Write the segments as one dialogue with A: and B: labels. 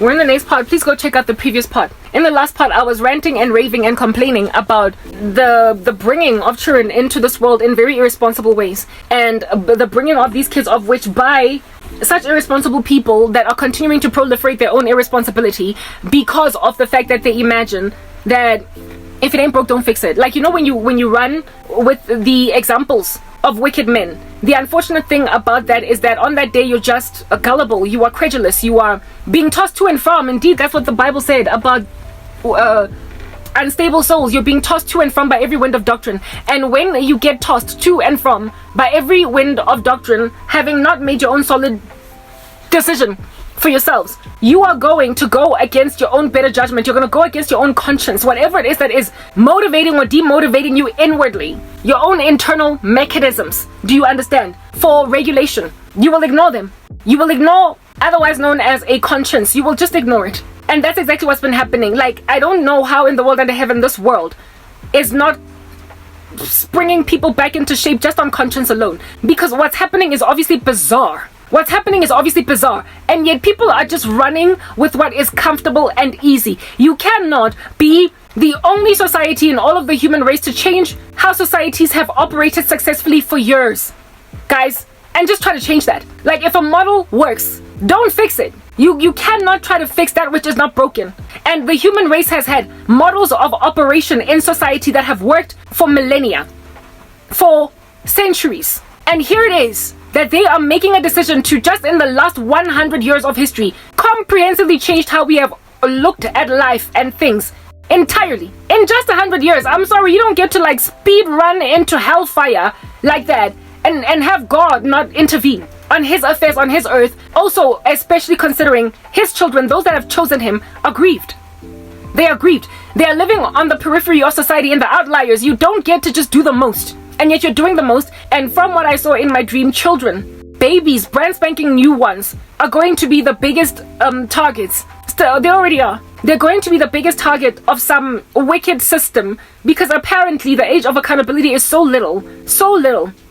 A: we're in the next part. Please go check out the previous part. In the last part, I was ranting and raving and complaining about the bringing of children into this world in very irresponsible ways, and the bringing of these kids, of which by such irresponsible people that are continuing to proliferate their own irresponsibility because of the fact that they imagine that if it ain't broke, don't fix it. Like, you know, when you run with the examples of wicked men, the unfortunate thing about that is that on that day you're just gullible, you are credulous, you are being tossed to and from. Indeed, that's what the Bible said about unstable souls. You're being tossed to and from by every wind of doctrine. And when you get tossed to and from by every wind of doctrine, having not made your own solid decision for yourselves, you are going to go against your own better judgment. You're going to go against your own conscience, whatever it is that is motivating or demotivating you inwardly, your own internal mechanisms. Do you understand? For regulation, you will ignore them. You will ignore, otherwise known as a conscience. You will just ignore it. And that's exactly what's been happening. Like, I don't know how in the world under heaven this world is not springing people back into shape just on conscience alone, because what's happening is obviously bizarre. What's happening is obviously bizarre, and yet people are just running with what is comfortable and easy. You cannot be the only society in all of the human race to change how societies have operated successfully for years, guys, and just try to change that. Like, if a model works, don't fix it. You cannot try to fix that which is not broken. And the human race has had models of operation in society that have worked for millennia, for centuries, and here it is that they are making a decision to, just in the last 100 years of history, comprehensively changed how we have looked at life and things entirely. In just 100 years, I'm sorry, you don't get to like speed run into hellfire like that and have God not intervene on his affairs on his earth. Also, especially considering his children, those that have chosen him, are grieved. They are grieved. They are living on the periphery of society, in the outliers. You don't get to just do the most, and yet you're doing the most. And from what I saw in my dream, children, babies, brand spanking new ones, are going to be the biggest targets. Still, they already are. They're going to be the biggest target of some wicked system, because apparently the age of accountability is so little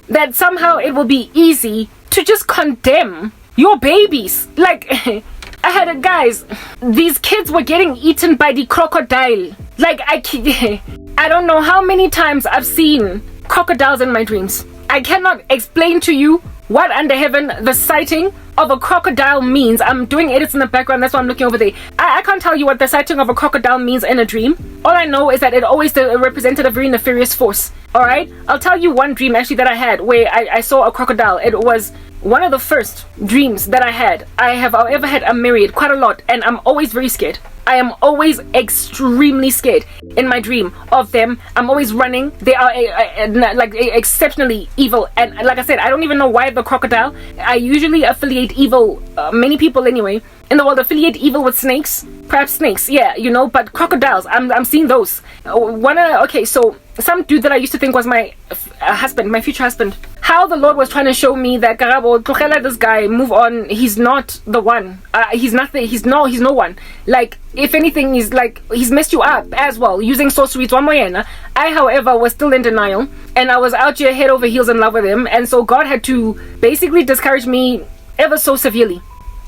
A: that somehow it will be easy to just condemn your babies. Like, I had a guys, these kids were getting eaten by the crocodile. Like, I don't know how many times I've seen crocodiles in my dreams. I cannot explain to you what under heaven the sighting of a crocodile means. I'm doing edits in the background, that's why I'm looking over there. I can't tell you what the sighting of a crocodile means in a dream. All I know is that it always represented a very nefarious force. Alright? I'll tell you one dream actually that I had where I saw a crocodile. It was one of the first dreams that I had. I have ever had a myriad, quite a lot, and I'm always very scared. I am always extremely scared in my dream of them. I'm always running. They are exceptionally evil, and like I said, I don't even know why the crocodile. I usually affiliate evil, many people anyway in the world affiliate evil with snakes, perhaps snakes, yeah, you know, but crocodiles, I'm seeing those. Okay, so some dude that I used to think was my husband, my future husband, how the Lord was trying to show me that Karabo, tlogela this guy, move on, he's not the one. He's nothing, he's no one. Like, if anything, he's messed you up as well, using sorcery. I, however, was still in denial, and I was out here head over heels in love with him, and so God had to basically discourage me ever so severely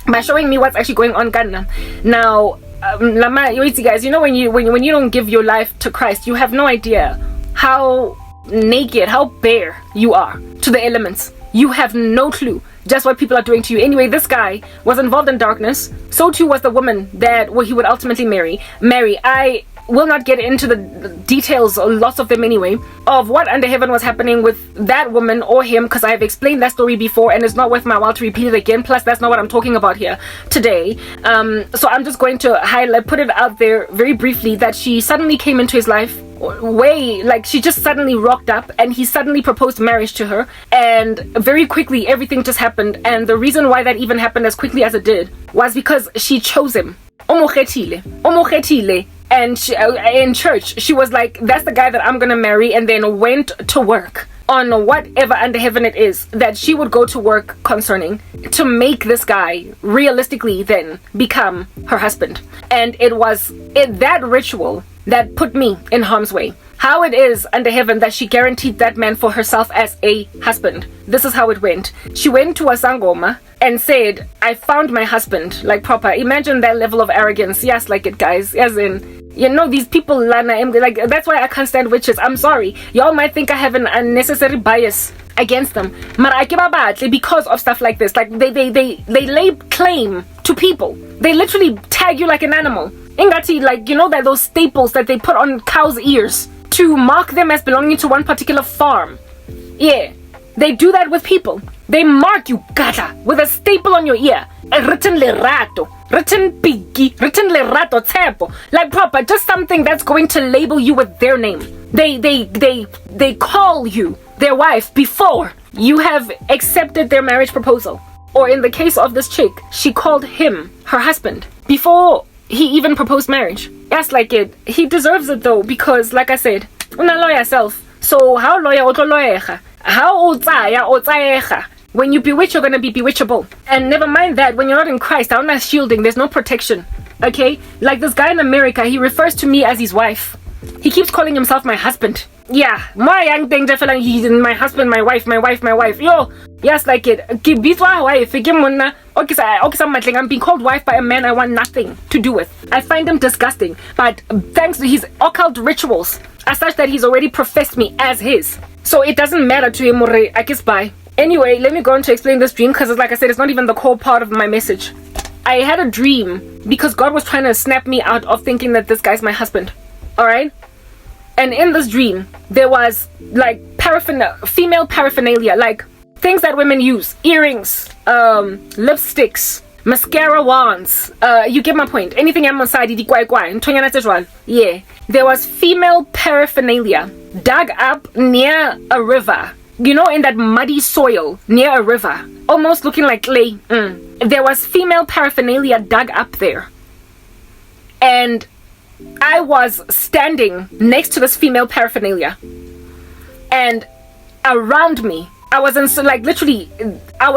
A: by showing me what's actually going on. Now, guys, you know, when you don't give your life to Christ, you have no idea how naked, how bare you are to the elements. You have no clue just what people are doing to you. Anyway, this guy was involved in darkness. So too was the woman that he would ultimately marry. I will not get into the details, lots of them anyway, of what under heaven was happening with that woman or him, because I have explained that story before and it's not worth my while to repeat it again. Plus, that's not what I'm talking about here today. So I'm just going to put it out there very briefly that she suddenly came into his life she just suddenly rocked up and he suddenly proposed marriage to her, and very quickly everything just happened. And the reason why that even happened as quickly as it did was because she chose him. And in church, she was like, that's the guy that I'm gonna marry, and then went to work on whatever under heaven it is that she would go to work concerning to make this guy realistically then become her husband. And it was that ritual that put me in harm's way. how it is under heaven that she guaranteed that man for herself as a husband. This is how it went. She went to a sangoma and said, I found my husband, like proper. Imagine that level of arrogance. Yes, like it, guys. As in, you know, these people, like, that's why I can't stand witches. I'm sorry. Y'all might think I have an unnecessary bias against them. But I give a battle because of stuff like this. Like, they lay claim to people. They literally tag you like an animal. Ingati, like, you know, that those staples that they put on cows' ears to mark them as belonging to one particular farm. Yeah, they do that with people. They mark you, gata, with a staple on your ear. Written lerato, written piggy, written lerato tsepo. Like proper, just something that's going to label you with their name. They call you their wife before you have accepted their marriage proposal. Or in the case of this chick, she called him her husband before he even proposed marriage. Yes, like it. He deserves it though, because like I said, una lawyer self. So how lawyer otro lawyer? How otsaya? When you bewitch, you're gonna be bewitchable. And never mind that, when you're not in Christ, I'm not shielding, there's no protection. Okay? Like this guy in America, he refers to me as his wife. He keeps calling himself my husband. Yeah, my young thing, he's my husband, my wife. Yo, yes, like it. I'm being called wife by a man I want nothing to do with. I find him disgusting. But thanks to his occult rituals, as such that he's already professed me as his. So it doesn't matter to him, I guess bye. Anyway, let me go on to explain this dream, because like I said, it's not even the core part of my message. I had a dream because God was trying to snap me out of thinking that this guy's my husband. Alright? And in this dream, there was like female paraphernalia, like things that women use. Earrings, lipsticks, mascara wands. You get my point. Anything I'm on side, yeah. There was female paraphernalia dug up near a river. You know, in that muddy soil near a river, almost looking like clay. There was female paraphernalia dug up there. And I was standing next to this female paraphernalia. And around me, I was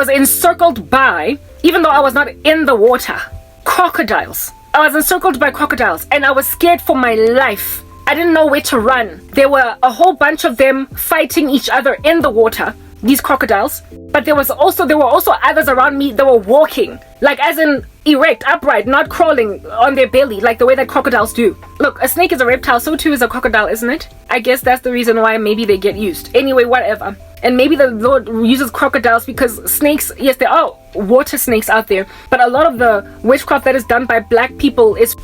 A: encircled by, even though I was not in the water, crocodiles. I was encircled by crocodiles, and I was scared for my life. I didn't know where to run. There were a whole bunch of them fighting each other in the water, these crocodiles. But there were also others around me that were walking, like as in erect, upright, not crawling on their belly like the way that crocodiles do. Look, a snake is a reptile, so too is a crocodile, isn't it? I guess that's the reason why maybe they get used. Anyway, whatever. And maybe the Lord uses crocodiles because snakes, yes, there are water snakes out there, but a lot of the witchcraft that is done by black people is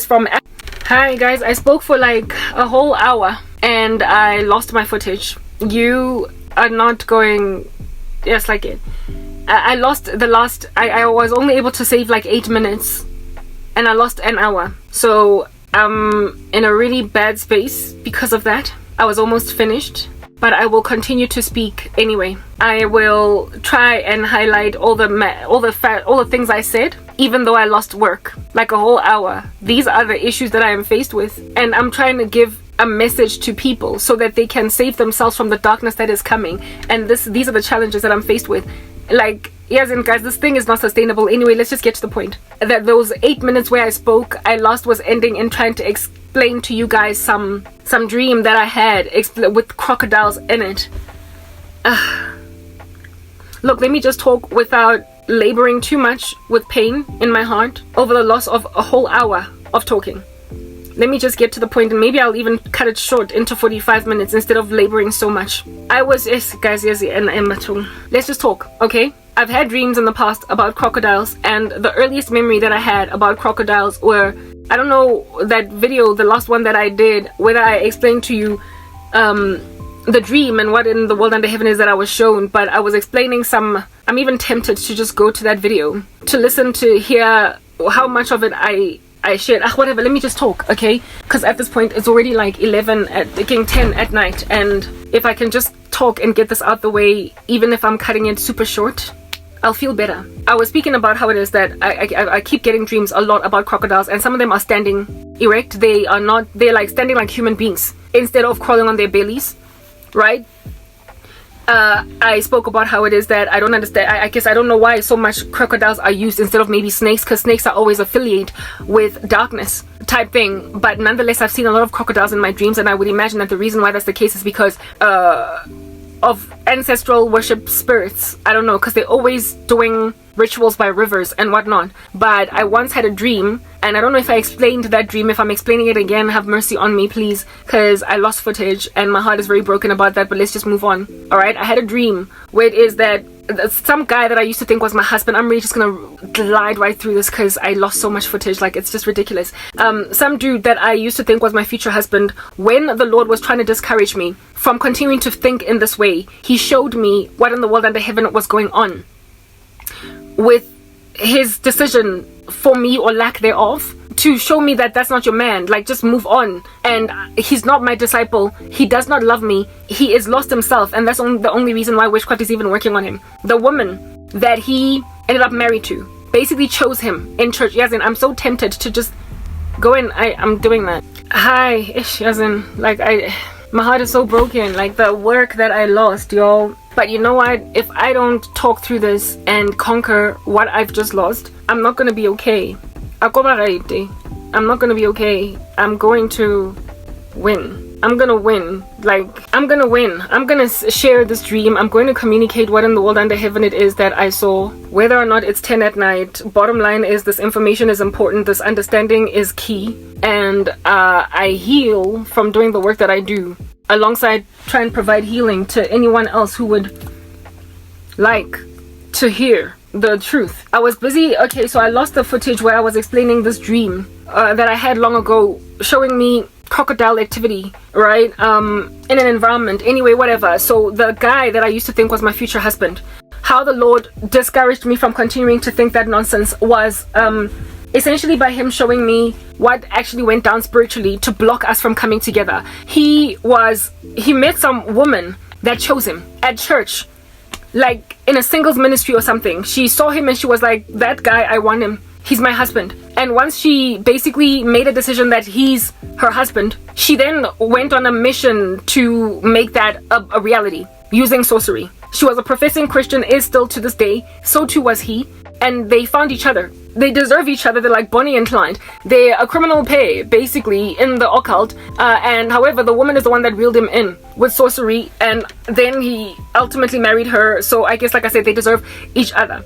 A: from. Hi guys, I spoke for like a whole hour and I lost my footage. You are not going. Yes, like it. I lost the last. I was only able to save like 8 minutes and I lost an hour. So I'm in a really bad space because of that. I was almost finished, but I will continue to speak anyway. I will try and highlight all the things I said, even though I lost work, like a whole hour. These are the issues that I am faced with, and I'm trying to give a message to people so that they can save themselves from the darkness that is coming. And these are the challenges that I'm faced with. Like, yes, and guys, this thing is not sustainable. Anyway, let's just get to the point. That those 8 minutes where I spoke, I lost was ending in trying to explain to you guys some dream that I had with crocodiles in it. Look, let me just talk without laboring too much with pain in my heart over the loss of a whole hour of talking. Let me just get to the point, and maybe I'll even cut it short into 45 minutes instead of laboring so much. Let's just talk, okay? I've had dreams in the past about crocodiles, and the earliest memory that I had about crocodiles were, I don't know, that video, the last one that I did, whether I explained to you the dream and what in the world under heaven is that I was shown, but I was explaining I'm even tempted to just go to that video to listen to hear how much of it I shared. Whatever, let me just talk, okay? Because at this point it's already like 10 at night, and if I can just talk and get this out the way, even if I'm cutting it super short, I'll feel better. I was speaking about how it is that I keep getting dreams a lot about crocodiles, and some of them are standing erect. They're like standing like human beings instead of crawling on their bellies, right? I spoke about how it is that I don't understand. I guess I don't know why so much crocodiles are used instead of maybe snakes, because snakes are always affiliated with darkness type thing. But nonetheless, I've seen a lot of crocodiles in my dreams, and I would imagine that the reason why that's the case is because of ancestral worship spirits. I don't know, because they're always doing rituals by rivers and whatnot. But I once had a dream, and I don't know if I explained that dream. If I'm explaining it again, have mercy on me, please, because I lost footage and my heart is very broken about that. But let's just move on. All right, I had a dream where it is that some guy that I used to think was my husband. I'm really just gonna glide right through this because I lost so much footage, like it's just ridiculous. Some dude that I used to think was my future husband, when the Lord was trying to discourage me from continuing to think in this way, he showed me what in the world under heaven was going on with his decision for me, or lack thereof, to show me that that's not your man, like just move on, and he's not my disciple, he does not love me, he is lost himself, and that's the only reason why witchcraft is even working on him. The woman that he ended up married to basically chose him in church. Yes, and I'm so tempted to just go in. I'm doing that. Hi, ish, as in, like, my heart is so broken, like the work that I lost, y'all. But you know what? If I don't talk through this and conquer what I've just lost, I'm not gonna be okay. I'm not gonna be okay. I'm going to win. I'm gonna win. Like, I'm gonna win. I'm gonna share this dream. I'm going to communicate what in the world under heaven it is that I saw. Whether or not it's 10 at night, bottom line is this information is important. This understanding is key. And I heal from doing the work that I do, alongside try and provide healing to anyone else who would like to hear the truth. I was busy. Okay, so I lost the footage where I was explaining this dream that I had long ago, showing me crocodile activity, right, in an environment. Anyway, whatever. So the guy that I used to think was my future husband, how the Lord discouraged me from continuing to think that nonsense was essentially by him showing me what actually went down spiritually to block us from coming together. He met some woman that chose him at church, like in a singles ministry or something. She saw him and she was like, that guy, I want him, he's my husband. And once she basically made a decision that he's her husband, she then went on a mission to make that a reality using sorcery. She was a professing Christian, is still to this day. So too was he. And they found each other. They deserve each other. They're like Bonnie and Clyde. They're a criminal pair, basically, in the occult. And however, the woman is the one that reeled him in with sorcery. And then he ultimately married her. So I guess, like I said, they deserve each other.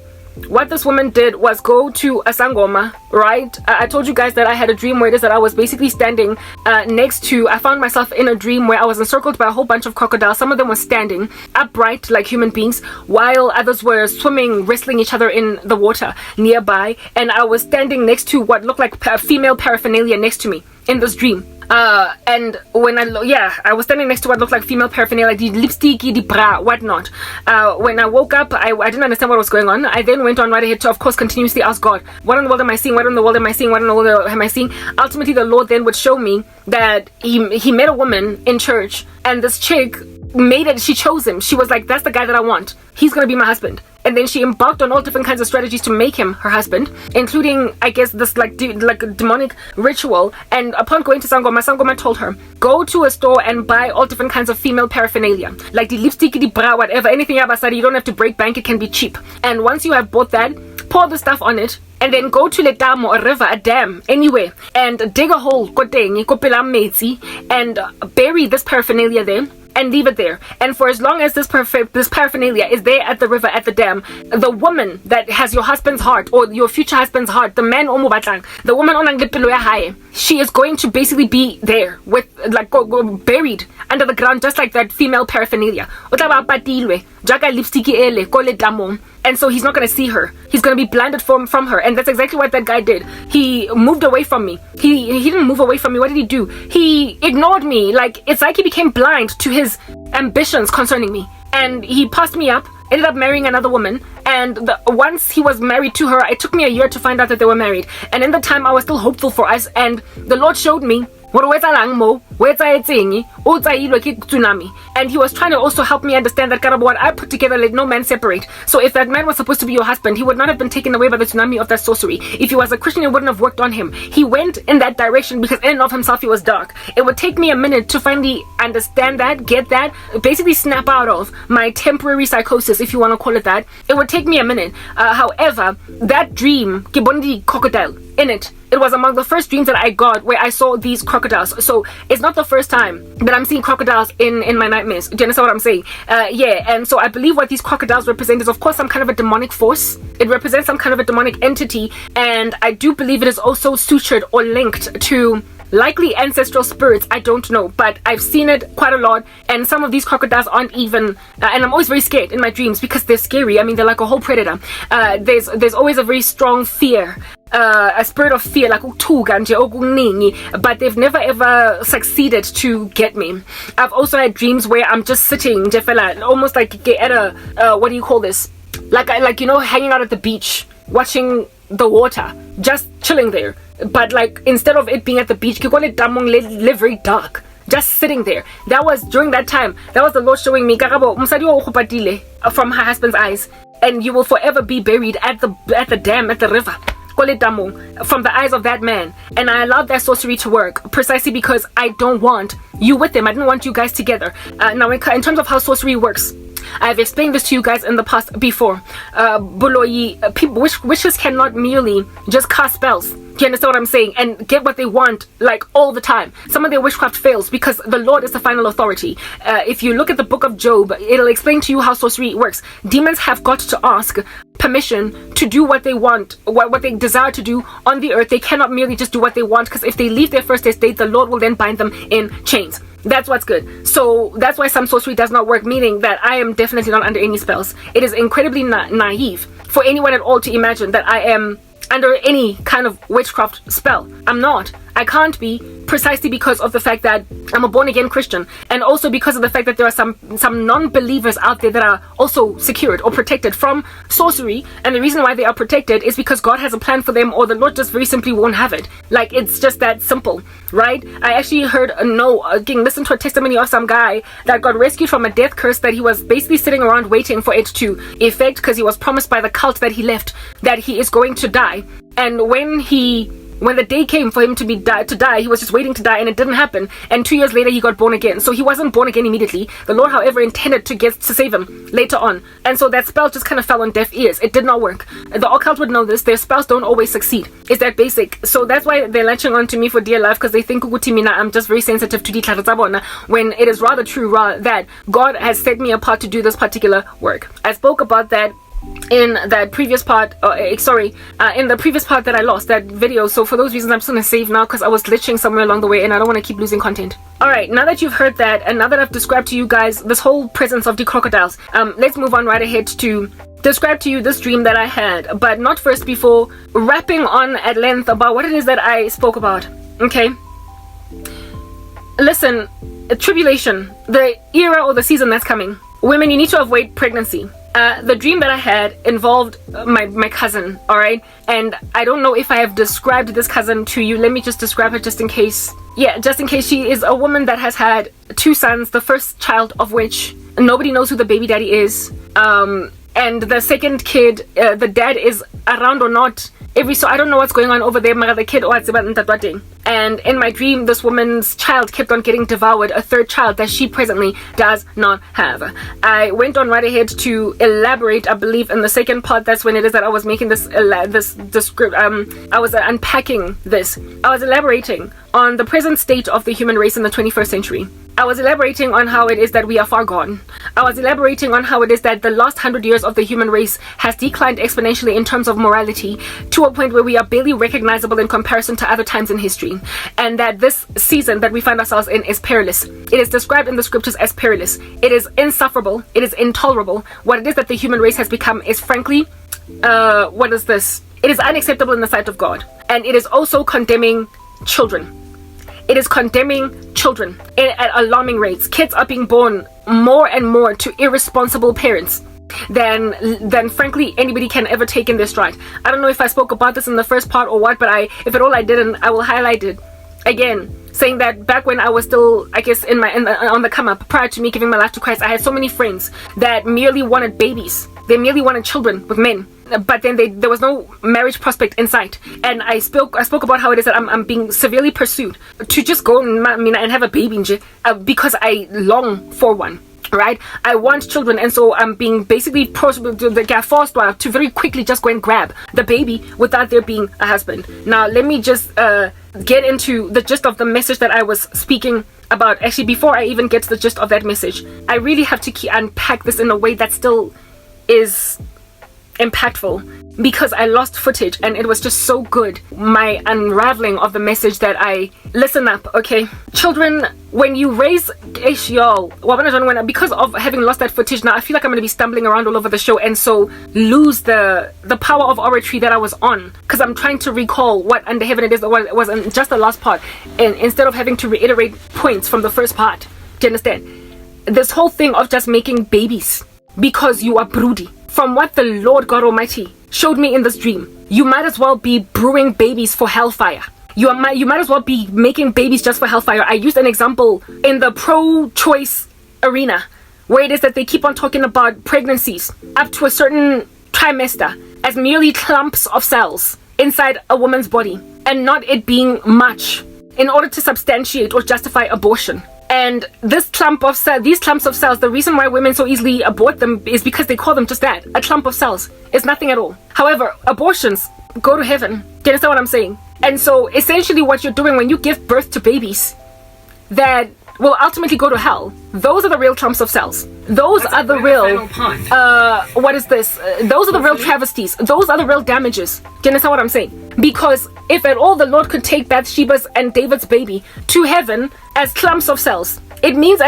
A: What this woman did was go to a sangoma, right? I told you guys that I had a dream where it is that I was basically standing next to, I found myself in a dream where I was encircled by a whole bunch of crocodiles. Some of them were standing upright like human beings, while others were swimming, wrestling each other in the water nearby. And I was standing next to what looked like female paraphernalia next to me in this dream. And when I was standing next to what looked like female paraphernalia, the lipstick, the bra, whatnot. When I woke up, I didn't understand what was going on. I then went on right ahead to, of course, continuously ask God, what in the world am I seeing? What in the world am I seeing? What in the world am I seeing? Ultimately, the Lord then would show me that he met a woman in church, and this chick she chose him. She was like, that's the guy that I want. He's gonna be my husband. And then she embarked on all different kinds of strategies to make him her husband, including, I guess, this like demonic ritual. And upon going to Sangoma told her, go to a store and buy all different kinds of female paraphernalia, like the lipstick, the bra, whatever, anything abasari. You don't have to break bank, it can be cheap. And once you have bought that, pour the stuff on it, and then go to Letamo, a river, a dam, anywhere, and dig a hole, and bury this paraphernalia there, and leave it there. And for as long as this paraphernalia is there at the river, at the dam, the woman that has your husband's heart, or your future husband's heart, the man the woman she is going to basically be there with like buried under the ground, just like that female paraphernalia. And so he's not going to see her. He's going to be blinded from her. And that's exactly what that guy did. He moved away from me. He didn't move away from me. What did he do? He ignored me. Like, it's like he became blind to his ambitions concerning me. And he passed me up, ended up marrying another woman. And once he was married to her, it took me a year to find out that they were married. And in the time, I was still hopeful for us. And the Lord showed me, tsunami. And he was trying to also help me understand that what I put together, let no man separate. So if that man was supposed to be your husband, he would not have been taken away by the tsunami of that sorcery. If he was a Christian, it wouldn't have worked on him. He went in that direction because in and of himself he was dark. It would take me a minute to finally understand that, get that, basically snap out of my temporary psychosis, if you want to call it that. It would take me a minute. However, that dream, Kibondi crocodile, in it was among the first dreams that I got where I saw these crocodiles. So it's not the first time that I'm seeing crocodiles in my nightmares. Do you understand what I'm saying? And so I believe what these crocodiles represent is, of course, some kind of a demonic force. It represents some kind of a demonic entity, and I do believe it is also sutured or linked to likely ancestral spirits. I don't know, but I've seen it quite a lot, and some of these crocodiles aren't even and I'm always very scared in my dreams because they're scary. I mean, they're like a whole predator. There's always a very strong fear, a spirit of fear, like but they've never ever succeeded to get me. I've also had dreams where I'm just sitting almost like at a what do you call this, like hanging out at the beach watching the water, just chilling there. But like, instead of it being at the beach, live very dark, just sitting there. That was during that time. That was the Lord showing me from her husband's eyes, and you will forever be buried at the dam, at the river, from the eyes of that man. And I allowed that sorcery to work precisely because I don't want you with them. I didn't want you guys together. Now, in terms of how sorcery works, I've explained this to you guys in the past before. Witches cannot merely just cast spells. Do you understand what I'm saying? And get what they want, like, all the time. Some of their witchcraft fails because the Lord is the final authority. If you look at the book of Job, it'll explain to you how sorcery works. Demons have got to ask permission to do what they want, what they desire to do on the earth. They cannot merely just do what they want, because if they leave their first estate, the Lord will then bind them in chains. That's what's good. So that's why some sorcery does not work, meaning that I am definitely not under any spells. It is incredibly naive for anyone at all to imagine that I am under any kind of witchcraft spell. I'm not. I can't be, precisely because of the fact that I'm a born-again Christian, and also because of the fact that there are some non-believers out there that are also secured or protected from sorcery. And the reason why they are protected is because God has a plan for them, or the Lord just very simply won't have it. Like, it's just that simple, right? I actually heard listen to a testimony of some guy that got rescued from a death curse that he was basically sitting around waiting for it to effect, because he was promised by the cult that he left that he is going to die. And when the day came for him to die, he was just waiting to die, and it didn't happen. And 2 years later, he got born again. So he wasn't born again immediately. The Lord, however, intended to save him later on. And so that spell just kind of fell on deaf ears. It did not work. The occult would know this. Their spells don't always succeed. It's that basic. So that's why they're latching on to me for dear life, because they think I'm just very sensitive to the when it is rather true that God has set me apart to do this particular work. I spoke about that in that previous part, in the previous part that I lost, that video. So for those reasons, I'm just gonna save now, because I was glitching somewhere along the way and I don't want to keep losing content. Alright, now that you've heard that, and now that I've described to you guys this whole presence of the crocodiles, let's move on right ahead to describe to you this dream that I had, but not first before rapping on at length about what it is that I spoke about. Okay? Listen, tribulation, the era or the season that's coming. Women, you need to avoid pregnancy. The dream that I had involved my cousin, alright? And I don't know if I have described this cousin to you. Let me just describe her just in case. Yeah, just in case. She is a woman that has had 2 sons, the first child of which nobody knows who the baby daddy is. And the second kid, the dad is around or not. So I don't know what's going on over there, the kid. And in my dream, this woman's child kept on getting devoured, a third child that she presently does not have. I went on right ahead to elaborate, I believe, in the second part. That's when it is that I was making this script. I was unpacking this. I was elaborating on the present state of the human race in the 21st century. I was elaborating on how it is that we are far gone. I was elaborating on how it is that the last 100 years of the human race has declined exponentially in terms of morality, to a point where we are barely recognizable in comparison to other times in history. And that this season that we find ourselves in is perilous. It is described in the scriptures as perilous. It is insufferable. It is intolerable. What it is that the human race has become is, frankly, what is this? It is unacceptable in the sight of God. And it is also condemning children. It is condemning children at alarming rates. Kids are being born more and more to irresponsible parents than frankly anybody can ever take in their stride. I don't know if I spoke about this in the first part or what, but if at all I didn't, I will highlight it again. saying that back when I was still, I guess, on the come up, prior to me giving my life to Christ, I had so many friends that merely wanted babies. They merely wanted children with men, but then there was no marriage prospect in sight. And I spoke about how it is that I'm being severely pursued to just go and have a baby, because I long for one. Right, I want children, and so I'm being basically forced to very quickly just go and grab the baby without there being a husband. Now, let me just get into the gist of the message that I was speaking about. Actually, before I even get to the gist of that message, I really have to unpack this in a way that still is impactful, because I lost footage and it was just so good, my unraveling of the message, that I listen up. Okay, children, when you raise y'all, because of having lost that footage, now I feel like I'm going to be stumbling around all over the show, and so lose the power of oratory that I was on, because I'm trying to recall what under heaven it is that was in just the last part, and instead of having to reiterate points from the first part. Do you understand? This whole thing of just making babies because you are broody. From what the Lord God Almighty showed me in this dream, you might as well be brewing babies for hellfire. You might as well be making babies just for hellfire. I used an example in the pro-choice arena, where it is that they keep on talking about pregnancies up to a certain trimester as merely clumps of cells inside a woman's body, and not it being much in order to substantiate or justify abortion. And these clumps of cells, the reason why women so easily abort them is because they call them just that, a clump of cells. It's nothing at all. However, abortions go to heaven. Do you understand what I'm saying? And so essentially what you're doing when you give birth to babies that will ultimately go to hell, those are the real clumps of cells. Those are the real, those are the real travesties. Those are the real damages. Do you understand what I'm saying? Because if at all the Lord could take Bathsheba's and David's baby to heaven as clumps of cells, it means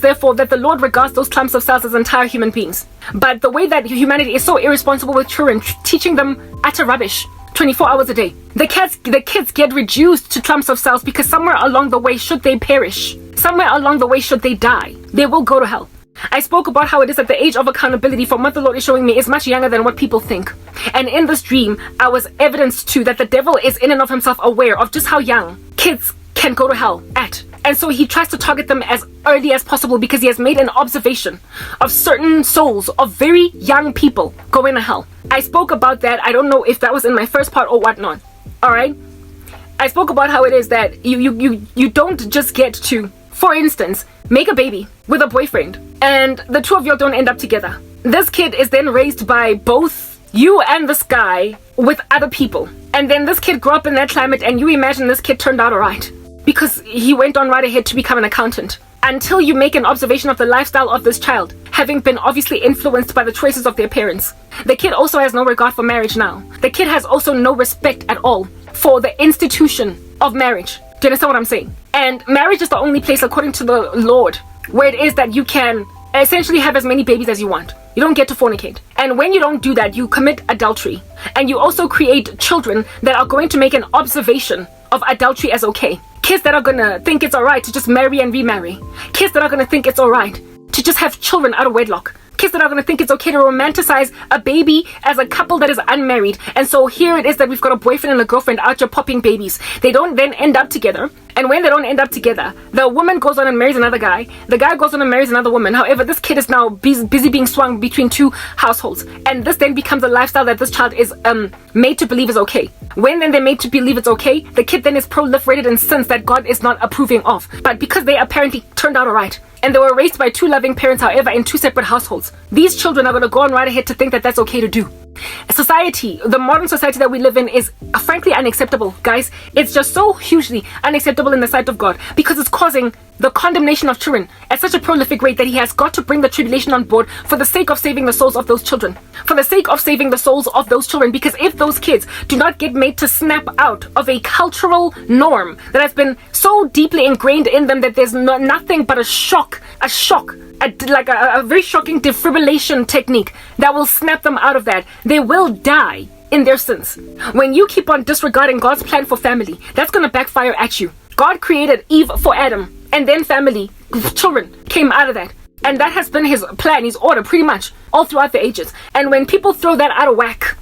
A: therefore that the Lord regards those clumps of cells as entire human beings. But the way that humanity is so irresponsible with children, teaching them utter rubbish 24 hours a day, the kids get reduced to clumps of cells, because somewhere along the way, should they perish, somewhere along the way, should they die, they will go to hell. I spoke about how it is that the age of accountability, from what the Lord is showing me, is much younger than what people think. And in this dream, I was evidence to that the devil is in and of himself aware of just how young kids can go to hell at. And so he tries to target them as early as possible, because he has made an observation of certain souls of very young people going to hell. I spoke about that. I don't know if that was in my first part or whatnot. Alright? I spoke about how it is that you don't just get to, for instance, make a baby with a boyfriend, and the two of you don't end up together. This kid is then raised by both you and this guy with other people. And then this kid grew up in that climate, and you imagine this kid turned out alright, because he went on right ahead to become an accountant. Until you make an observation of the lifestyle of this child, having been obviously influenced by the choices of their parents. The kid also has no regard for marriage now. The kid has also no respect at all for the institution of marriage. Do you understand what I'm saying? And marriage is the only place, according to the Lord, where it is that you can essentially have as many babies as you want. You don't get to fornicate. And when you don't do that, you commit adultery. And you also create children that are going to make an observation of adultery as okay. Kids that are gonna think it's alright to just marry and remarry. Kids that are gonna think it's alright to just have children out of wedlock. Kids that are going to think it's okay to romanticize a baby as a couple that is unmarried. And so here it is that we've got a boyfriend and a girlfriend out here popping babies. They don't then end up together. And when they don't end up together, the woman goes on and marries another guy. The guy goes on and marries another woman. However, this kid is now busy being swung between two households. And this then becomes a lifestyle that this child is made to believe is okay. When then they're made to believe it's okay, the kid then is proliferated in sins that God is not approving of. But because they apparently turned out alright, and they were raised by two loving parents, however, in two separate households, these children are going to go on right ahead to think that that's okay to do. Society, the modern society that we live in, is frankly unacceptable, guys. It's just so hugely unacceptable in the sight of God, because it's causing the condemnation of children at such a prolific rate that he has got to bring the tribulation on board for the sake of saving the souls of those children. For the sake of saving the souls of those children, because if those kids do not get made to snap out of a cultural norm that has been so deeply ingrained in them that there's nothing but a very shocking defibrillation technique that will snap them out of that, they will die in their sins. When you keep on disregarding God's plan for family, that's going to backfire at you. God created Eve for Adam, and then family, children came out of that. And that has been his plan, his order, pretty much all throughout the ages. And when people throw that out of whack,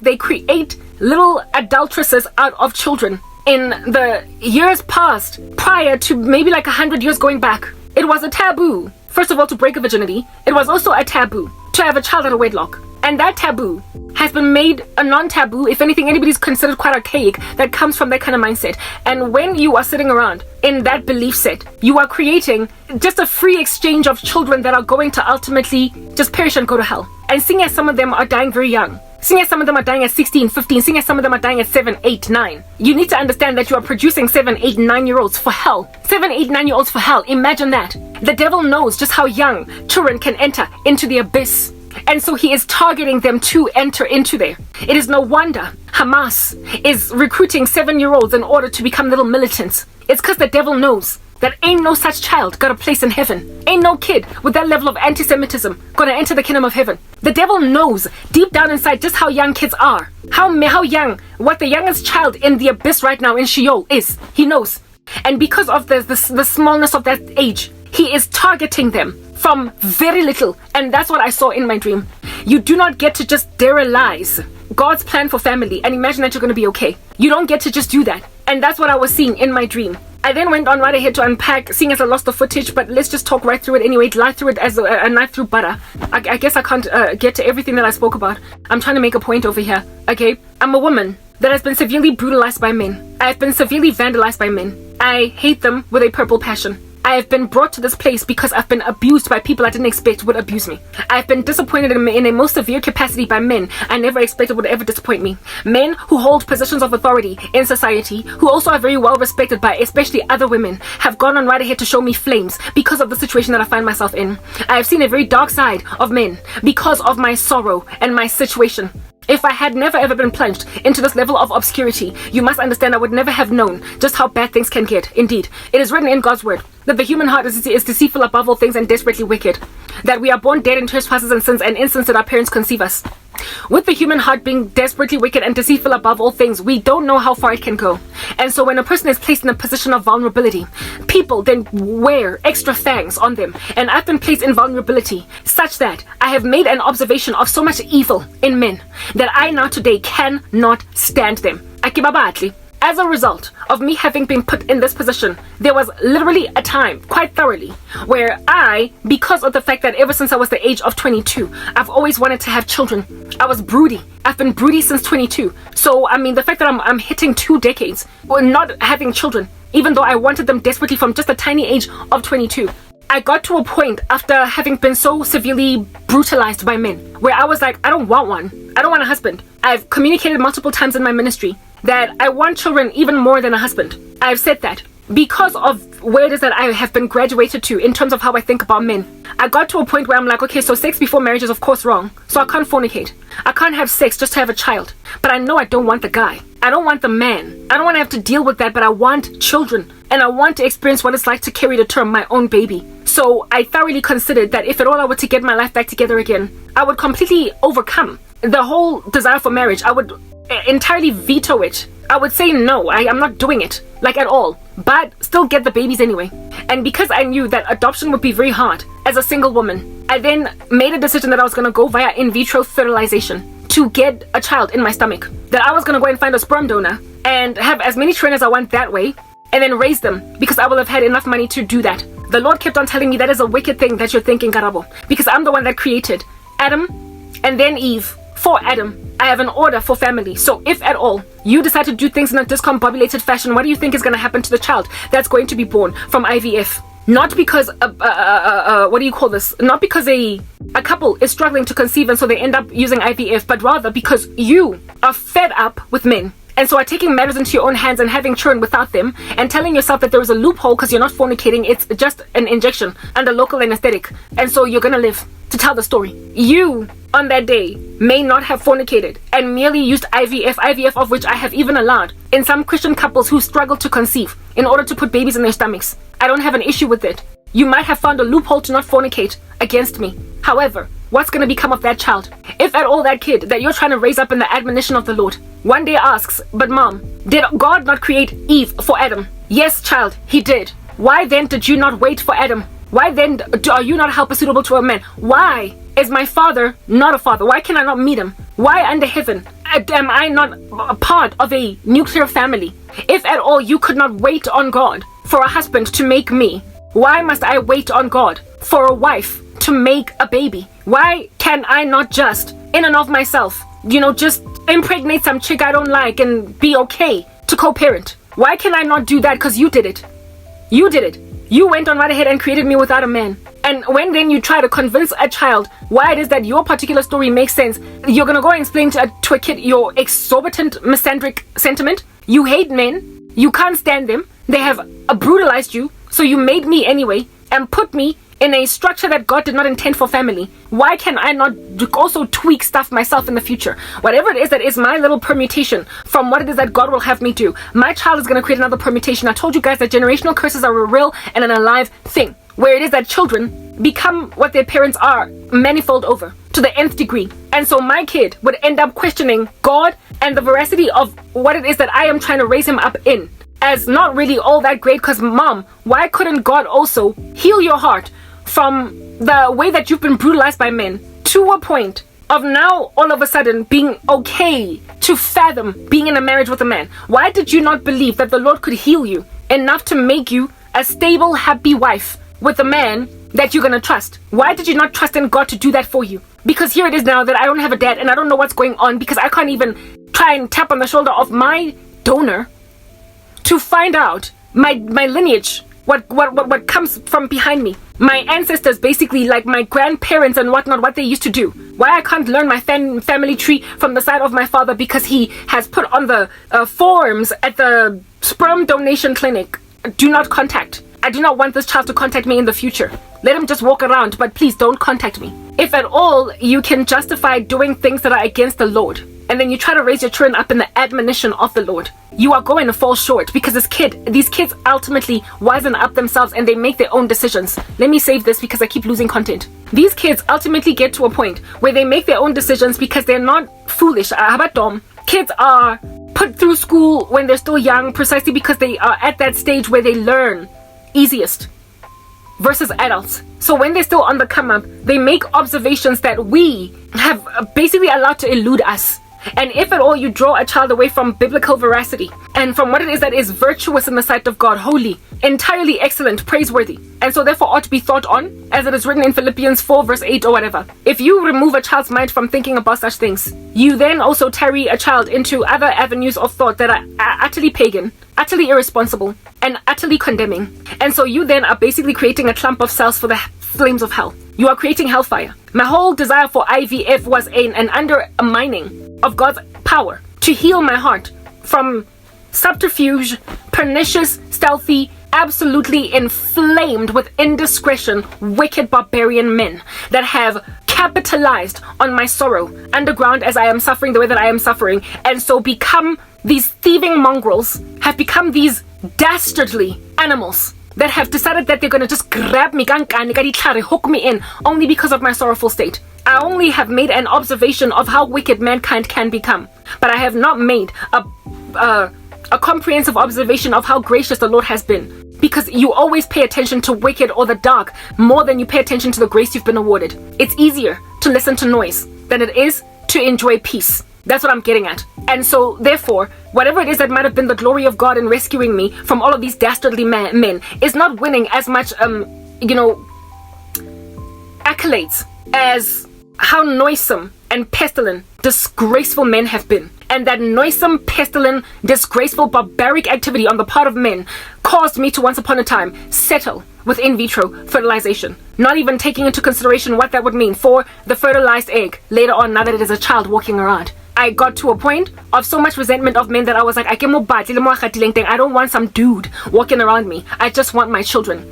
A: they create little adulteresses out of children in the years past, prior to maybe like 100 years going back, it was a taboo, first of all, to break a virginity. It was also a taboo to have a child out of wedlock. And that taboo has been made a non-taboo. If anything, anybody's considered quite archaic that comes from that kind of mindset. And when you are sitting around in that belief set, you are creating just a free exchange of children that are going to ultimately just perish and go to hell. And seeing as some of them are dying very young, seeing as some of them are dying at 16, 15, seeing as some of them are dying at 7, 8, 9, you need to understand that you are producing 7, 8, 9-year-olds for hell. 7, 8, 9-year-olds for hell. Imagine that. The devil knows just how young children can enter into the abyss. And so he is targeting them to enter into there. It is no wonder Hamas is recruiting 7-year-olds in order to become little militants. It's because the devil knows that ain't no such child got a place in heaven. Ain't no kid with that level of anti-Semitism gonna enter the kingdom of heaven. The devil knows deep down inside just how young kids are. How young, what the youngest child in the abyss right now in Sheol is. He knows. And because of the smallness of that age, he is targeting them from very little. And that's what I saw in my dream. You do not get to just derelize God's plan for family and imagine that you're going to be okay. You don't get to just do that. And that's what I was seeing in my dream. I then went on right ahead to unpack, seeing as I lost the footage, but let's just talk right through it anyway. Lie through it as a knife through butter. I guess I can't get to everything that I spoke about. I'm trying to make a point over here, okay? I'm a woman that has been severely brutalized by men. I have been severely vandalized by men. I hate them with a purple passion. I have been brought to this place because I've been abused by people I didn't expect would abuse me. I've been disappointed in a most severe capacity by men I never expected would ever disappoint me. Men who hold positions of authority in society, who also are very well respected by especially other women, have gone on right ahead to show me flames because of the situation that I find myself in. I have seen a very dark side of men because of my sorrow and my situation. If I had never ever been plunged into this level of obscurity, you must understand I would never have known just how bad things can get. Indeed, it is written in God's word that the human heart is deceitful above all things and desperately wicked. That we are born dead in trespasses and sins and instance that our parents conceive us. With the human heart being desperately wicked and deceitful above all things, we don't know how far it can go. And so when a person is placed in a position of vulnerability, people then wear extra fangs on them. And I've been placed in vulnerability such that I have made an observation of so much evil in men that I now today cannot stand them. Akibabatli. As a result of me having been put in this position, there was literally a time, quite thoroughly, where I, because of the fact that ever since I was the age of 22, I've always wanted to have children. I was broody. I've been broody since 22. So, I mean, the fact that I'm hitting 2 decades, or not having children, even though I wanted them desperately from just a tiny age of 22. I got to a point after having been so severely brutalized by men, where I was like, I don't want one. I don't want a husband. I've communicated multiple times in my ministry that I want children even more than a husband. I've said that because of where it is that I have been graduated to in terms of how I think about men. I got to a point where I'm like, okay, so sex before marriage is of course wrong. So I can't fornicate. I can't have sex just to have a child. But I know I don't want the guy. I don't want the man. I don't want to have to deal with that, but I want children. And I want to experience what it's like to carry to term my own baby. So I thoroughly considered that if at all I were to get my life back together again, I would completely overcome the whole desire for marriage. I would entirely veto it. I would say no, I'm not doing it, like at all, but still get the babies anyway. And because I knew that adoption would be very hard as a single woman, I then made a decision that I was going to go via in vitro fertilization to get a child in my stomach. That I was going to go and find a sperm donor and have as many children as I want that way, and then raise them because I will have had enough money to do that. The Lord kept on telling me that is a wicked thing that you're thinking, Karabo, because I'm the one that created Adam and then Eve. For Adam, I have an order for family. So if at all you decide to do things in a discombobulated fashion, what do you think is going to happen to the child that's going to be born from IVF? Not because what do you call this? Not because a couple is struggling to conceive and so they end up using IVF, but rather because you are fed up with men. And so are taking matters into your own hands and having children without them and telling yourself that there is a loophole because you're not fornicating. It's just an injection under local anesthetic. And so you're going to live to tell the story. You, on that day, may not have fornicated and merely used IVF of which I have even allowed in some Christian couples who struggle to conceive in order to put babies in their stomachs. I don't have an issue with it. You might have found a loophole to not fornicate against me. However, what's going to become of that child? If at all that kid that you're trying to raise up in the admonition of the Lord one day asks, but mom, did God not create Eve for Adam? Yes, child, he did. Why then did you not wait for Adam? Why then are you not a helper suitable to a man? Why is my father not a father? Why can I not meet him? Why under heaven? Am I not a part of a nuclear family? If at all you could not wait on God for a husband to make me, why must I wait on God for a wife to make a baby? Why can I not just, in and of myself, just impregnate some chick I don't like and be okay to co-parent? Why can I not do that? Because you did it. You did it. You went on right ahead and created me without a man. And when then you try to convince a child why it is that your particular story makes sense, you're going to go and explain to a kid your exorbitant misandric sentiment. You hate men. You can't stand them. They have brutalized you. So you made me anyway and put me in a structure that God did not intend for family. Why can I not also tweak stuff myself in the future? Whatever it is that is my little permutation from what it is that God will have me do, my child is going to create another permutation. I told you guys that generational curses are a real and an alive thing, where it is that children become what their parents are manifold over to the nth degree. And so my kid would end up questioning God and the veracity of what it is that I am trying to raise him up in as not really all that great. Because mom, why couldn't God also heal your heart from the way that you've been brutalized by men to a point of now all of a sudden being okay to fathom being in a marriage with a man? Why did you not believe that the Lord could heal you enough to make you a stable, happy wife with a man that you're gonna trust? Why did you not trust in God to do that for you? Because here it is now that I don't have a dad and I don't know what's going on, because I can't even try and tap on the shoulder of my donor to find out my lineage, what comes from behind me, my ancestors, basically, like my grandparents and whatnot, what they used to do. Why I can't learn my family tree from the side of my father because he has put on the forms at the sperm donation clinic, do not contact. I do not want this child to contact me in the future. Let him just walk around, but please don't contact me. If at all you can justify doing things that are against the Lord, and then you try to raise your children up in the admonition of the Lord, you are going to fall short, because these kids ultimately wisen up themselves and they make their own decisions. Let me save this because I keep losing content. These kids ultimately get to a point where they make their own decisions because they're not foolish. Kids are put through school when they're still young precisely because they are at that stage where they learn easiest versus adults. So when they're still on the come up, they make observations that we have basically allowed to elude us. And if at all you draw a child away from biblical veracity and from what it is that is virtuous in the sight of God, holy, entirely excellent, praiseworthy, and so therefore ought to be thought on, as it is written in Philippians 4 verse 8 or whatever. If you remove a child's mind from thinking about such things, you then also tarry a child into other avenues of thought that are utterly pagan, utterly irresponsible, and utterly condemning. And so you then are basically creating a clump of cells for the flames of hell. You are creating hellfire. My whole desire for IVF was an undermining of God's power to heal my heart from subterfuge, pernicious, stealthy, absolutely inflamed with indiscretion, wicked barbarian men that have capitalized on my sorrow underground as I am suffering the way that I am suffering, and so become these thieving mongrels, have become these dastardly animals that have decided that they're going to just grab me, hook me in, only because of my sorrowful state. I only have made an observation of how wicked mankind can become, but I have not made a comprehensive observation of how gracious the Lord has been, because you always pay attention to wicked or the dark more than you pay attention to the grace you've been awarded. It's easier to listen to noise than it is to enjoy peace. That's what I'm getting at. And so therefore, whatever it is that might have been the glory of God in rescuing me from all of these dastardly men is not winning as much accolades as how noisome and pestilent disgraceful men have been. And that noisome, pestilent, disgraceful, barbaric activity on the part of men caused me to once upon a time settle with in vitro fertilization, not even taking into consideration what that would mean for the fertilized egg later on, now that it is a child walking around. I got to a point of so much resentment of men that I was like, I don't want some dude walking around me. I just want my children.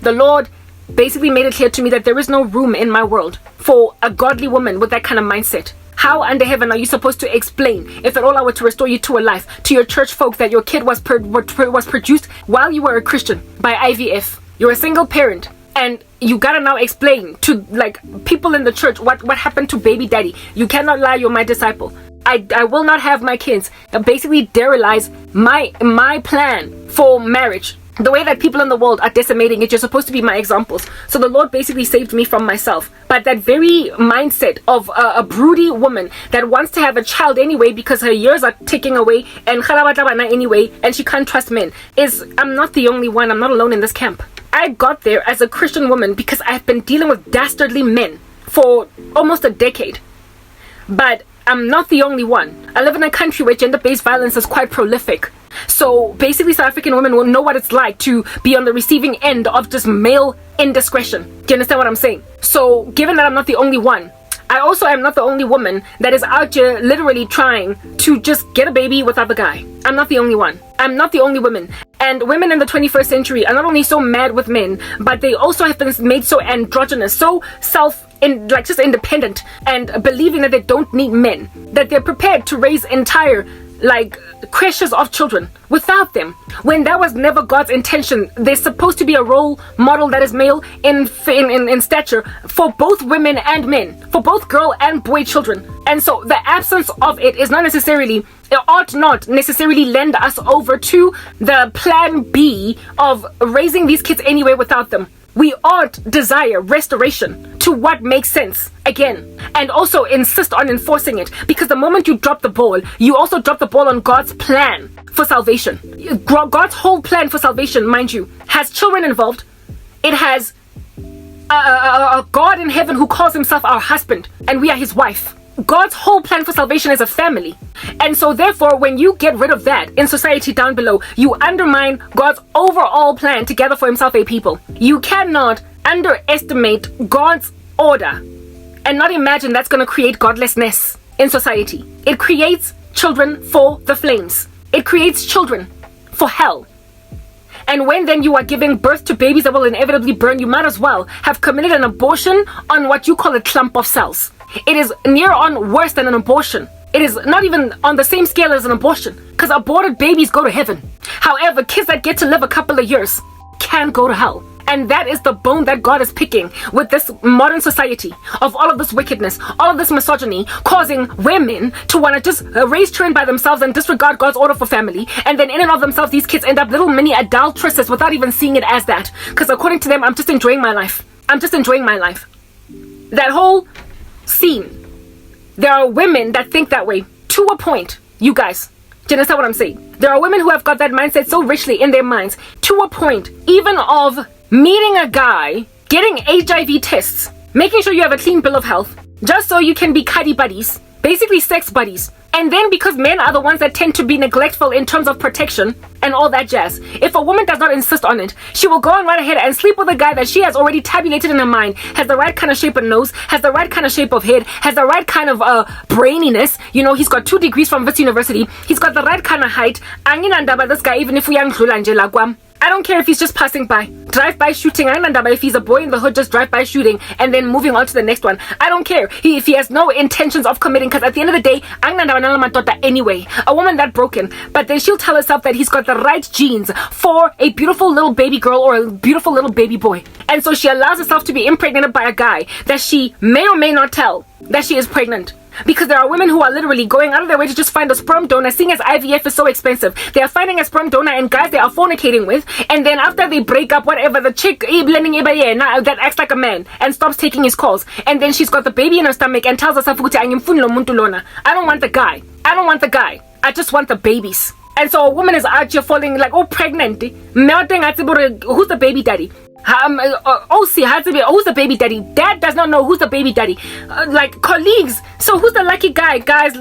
A: The Lord basically made it clear to me that there is no room in my world for a godly woman with that kind of mindset. How under heaven are you supposed to explain, if at all I were to restore you to a life, to your church folk, that your kid was produced while you were a Christian by IVF? You're a single parent, and you gotta now explain to people in the church what happened to baby daddy. You cannot lie, you're my disciple. I will not have my kids basically derelize my plan for marriage the way that people in the world are decimating it, you're supposed to be my examples. So the Lord basically saved me from myself. But that very mindset of a broody woman that wants to have a child anyway because her years are ticking away and anyway, and she can't trust men, I'm not the only one. I'm not alone in this camp. I got there as a Christian woman because I've been dealing with dastardly men for almost a decade. But I'm not the only one. I live in a country where gender-based violence is quite prolific. So basically South African women will know what it's like to be on the receiving end of just male indiscretion. Do you understand what I'm saying? So given that I'm not the only one, I also am not the only woman that is out here literally trying to just get a baby with other guy. I'm not the only one. I'm not the only woman. And women in the 21st century are not only so mad with men, but they also have been made so androgynous, so just independent, and believing that they don't need men, that they're prepared to raise entire creches of children without them, when that was never God's intention. There's supposed to be a role model that is male in stature for both women and men, for both girl and boy children. And so the absence of it ought not necessarily lend us over to the plan B of raising these kids anyway without them. We ought desire restoration to what makes sense again, and also insist on enforcing it, because the moment you drop the ball, you also drop the ball on God's plan for salvation. God's whole plan for salvation, mind you, has children involved. It has a God in heaven who calls himself our husband, and we are his wife. God's whole plan for salvation is a family. And so therefore, when you get rid of that in society down below, you undermine God's overall plan to gather for himself a people. You cannot underestimate God's order and not imagine that's going to create godlessness in society. It creates children for the flames. It creates children for hell. And when then you are giving birth to babies that will inevitably burn, you might as well have committed an abortion on what you call a clump of cells. It is near on worse than an abortion. It is not even on the same scale as an abortion, because aborted babies go to heaven. However, kids that get to live a couple of years can go to hell. And that is the bone that God is picking with this modern society of all of this wickedness, all of this misogyny, causing women to want to just raise children by themselves and disregard God's order for family. And then in and of themselves, these kids end up little mini adulteresses without even seeing it as that. Because according to them, I'm just enjoying my life. I'm just enjoying my life. That whole scene. There are women that think that way to a point, you guys. Do you understand what I'm saying? There are women who have got that mindset so richly in their minds to a point even of meeting a guy, getting HIV tests, making sure you have a clean bill of health, just so you can be cuddy buddies, basically sex buddies. And then because men are the ones that tend to be neglectful in terms of protection and all that jazz, if a woman does not insist on it, she will go on right ahead and sleep with a guy that she has already tabulated in her mind, has the right kind of shape of nose, has the right kind of shape of head, has the right kind of braininess. You know, he's got 2 degrees from Wits University, he's got the right kind of height. Anginandaba this guy, even if we are I don't care if he's just passing by. Drive-by shooting. If he's a boy in the hood, just drive-by shooting and then moving on to the next one. I don't care if he has no intentions of committing, because at the end of the day, anyway, a woman that broken, but then she'll tell herself that he's got the right genes for a beautiful little baby girl or a beautiful little baby boy. And so she allows herself to be impregnated by a guy that she may or may not tell that she is pregnant. Because there are women who are literally going out of their way to just find a sperm donor, seeing as IVF is so expensive. They are finding a sperm donor and guys they are fornicating with, and then after they break up, whatever, the chick that acts like a man and stops taking his calls, and then she's got the baby in her stomach and tells herself, I don't want the guy. I don't want the guy. I just want the babies. And so a woman is out here falling like, pregnant. Who's the baby daddy? Who's the baby daddy? Dad does not know who's the baby daddy. Like colleagues. So who's the lucky guy? Guys,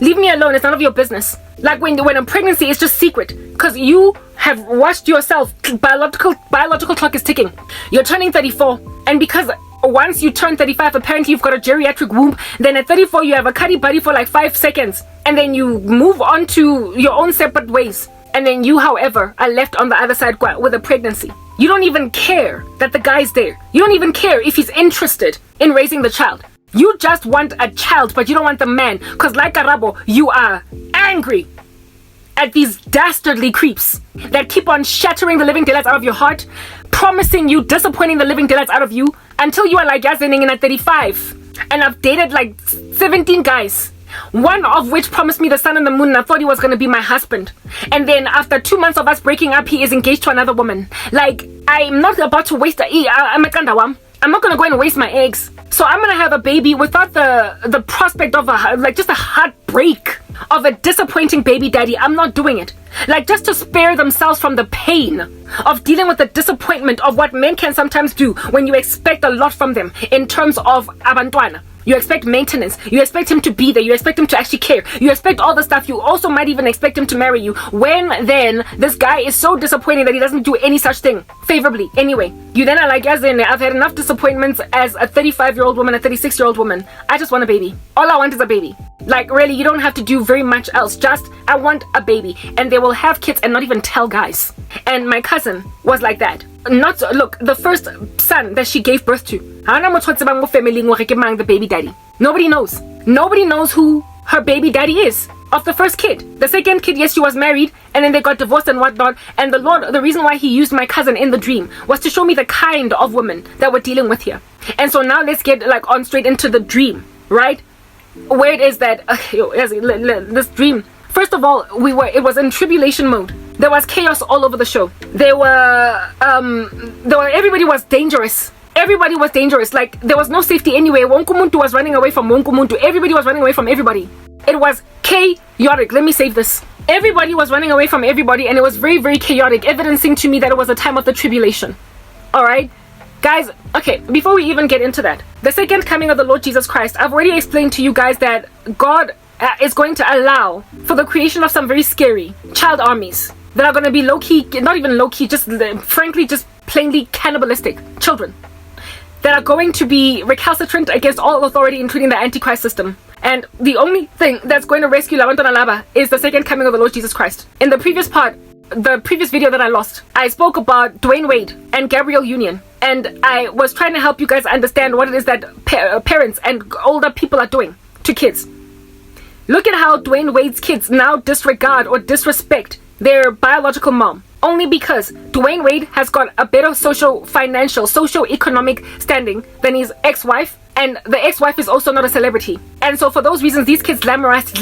A: leave me alone. It's none of your business. Like when a pregnancy is just secret, because you have watched yourself. Biological clock is ticking. You're turning 34, and because once you turn 35, apparently you've got a geriatric womb. Then at 34, you have a cuddy buddy for like 5 seconds, and then you move on to your own separate ways. And then you, however, are left on the other side with a pregnancy. You don't even care that the guy's there. You don't even care if he's interested in raising the child. You just want a child, but you don't want the man. Because like Arabo, you are angry at these dastardly creeps that keep on shattering the living daylights out of your heart, promising you, disappointing the living daylights out of you, until you are like Yazening in at 35. And I've dated like 17 guys. one of which promised me the sun and the moon, and I thought he was going to be my husband. And then after 2 months of us breaking up, he is engaged to another woman. Like, I'm not about to waste I'm not going to go and waste my eggs. So I'm going to have a baby without the prospect of just a heartbreak of a disappointing baby daddy. I'm not doing it. Like, just to spare themselves from the pain of dealing with the disappointment of what men can sometimes do when you expect a lot from them in terms of abantwana. You expect maintenance. You expect him to be there. You expect him to actually care. You expect all the stuff. You also might even expect him to marry you. When then this guy is so disappointing that he doesn't do any such thing favorably. Anyway, you then are like, as in, I've had enough disappointments as a 35-year-old woman, a 36-year-old woman. I just want a baby. All I want is a baby. Like, really, you don't have to do very much else. Just, I want a baby. And they will have kids and not even tell guys. And my cousin was like that. Look, the first son that she gave birth to, the baby daddy. Nobody knows. Nobody knows who her baby daddy is of the first kid. The second kid, yes, she was married, and then they got divorced and whatnot. And the reason why he used my cousin in the dream was to show me the kind of women that we're dealing with here. And so now let's get on straight into the dream, right? Where it is that this dream. First of all, it was in tribulation mode. There was chaos all over the show. Everybody was dangerous. Everybody was dangerous. Like, there was no safety anywhere. Wonkumuntu was running away from Wonkumuntu. Everybody was running away from everybody. It was chaotic. Let me save this. Everybody was running away from everybody, and it was very, very chaotic, evidencing to me that it was a time of the tribulation. Alright? Guys, okay, before we even get into that, the second coming of the Lord Jesus Christ, I've already explained to you guys that God is going to allow for the creation of some very scary child armies that are going to be low-key, not even low-key, just frankly, just plainly cannibalistic children that are going to be recalcitrant against all authority, including the Antichrist system. And the only thing that's going to rescue Labantwana Laba is the second coming of the Lord Jesus Christ. In the previous video that I lost, I spoke about Dwayne Wade and Gabrielle Union. And I was trying to help you guys understand what it is that parents and older people are doing to kids. Look at how Dwayne Wade's kids now disregard or disrespect their biological mom. Only because Dwayne Wade has got a better socio-economic standing than his ex-wife. And the ex-wife is also not a celebrity. And so for those reasons, these kids glamorized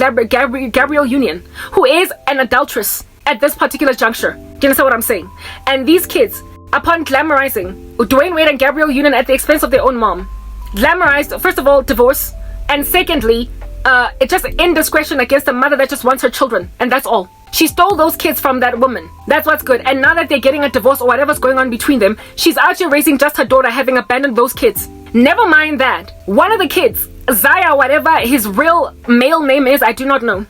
A: Gabrielle Union, who is an adulteress at this particular juncture. Do you understand what I'm saying? And these kids, upon glamorizing Dwayne Wade and Gabrielle Union at the expense of their own mom, glamorized, first of all, divorce, and secondly, it's just indiscretion against a mother that just wants her children, and that's all. She stole those kids from that woman. That's what's good. And now that they're getting a divorce or whatever's going on between them, she's out here raising just her daughter, having abandoned those kids. Never mind that. One of the kids, Zaya, whatever his real male name is, I do not know,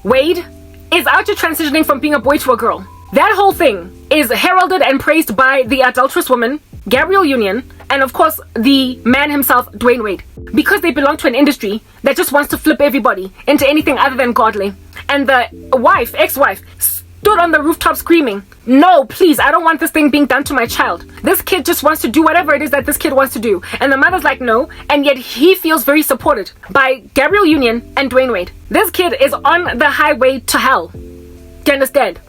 A: Wade, is out here transitioning from being a boy to a girl. That whole thing is heralded and praised by the adulterous woman, Gabrielle Union, and of course the man himself, Dwayne Wade, because they belong to an industry that just wants to flip everybody into anything other than godly. And the ex-wife, stood on the rooftop screaming, "No, please, I don't want this thing being done to my child. This kid just wants to do whatever it is that this kid wants to do." And the mother's like, no, and yet he feels very supported by Gabrielle Union and Dwayne Wade. This kid is on the highway to hell. Do you understand?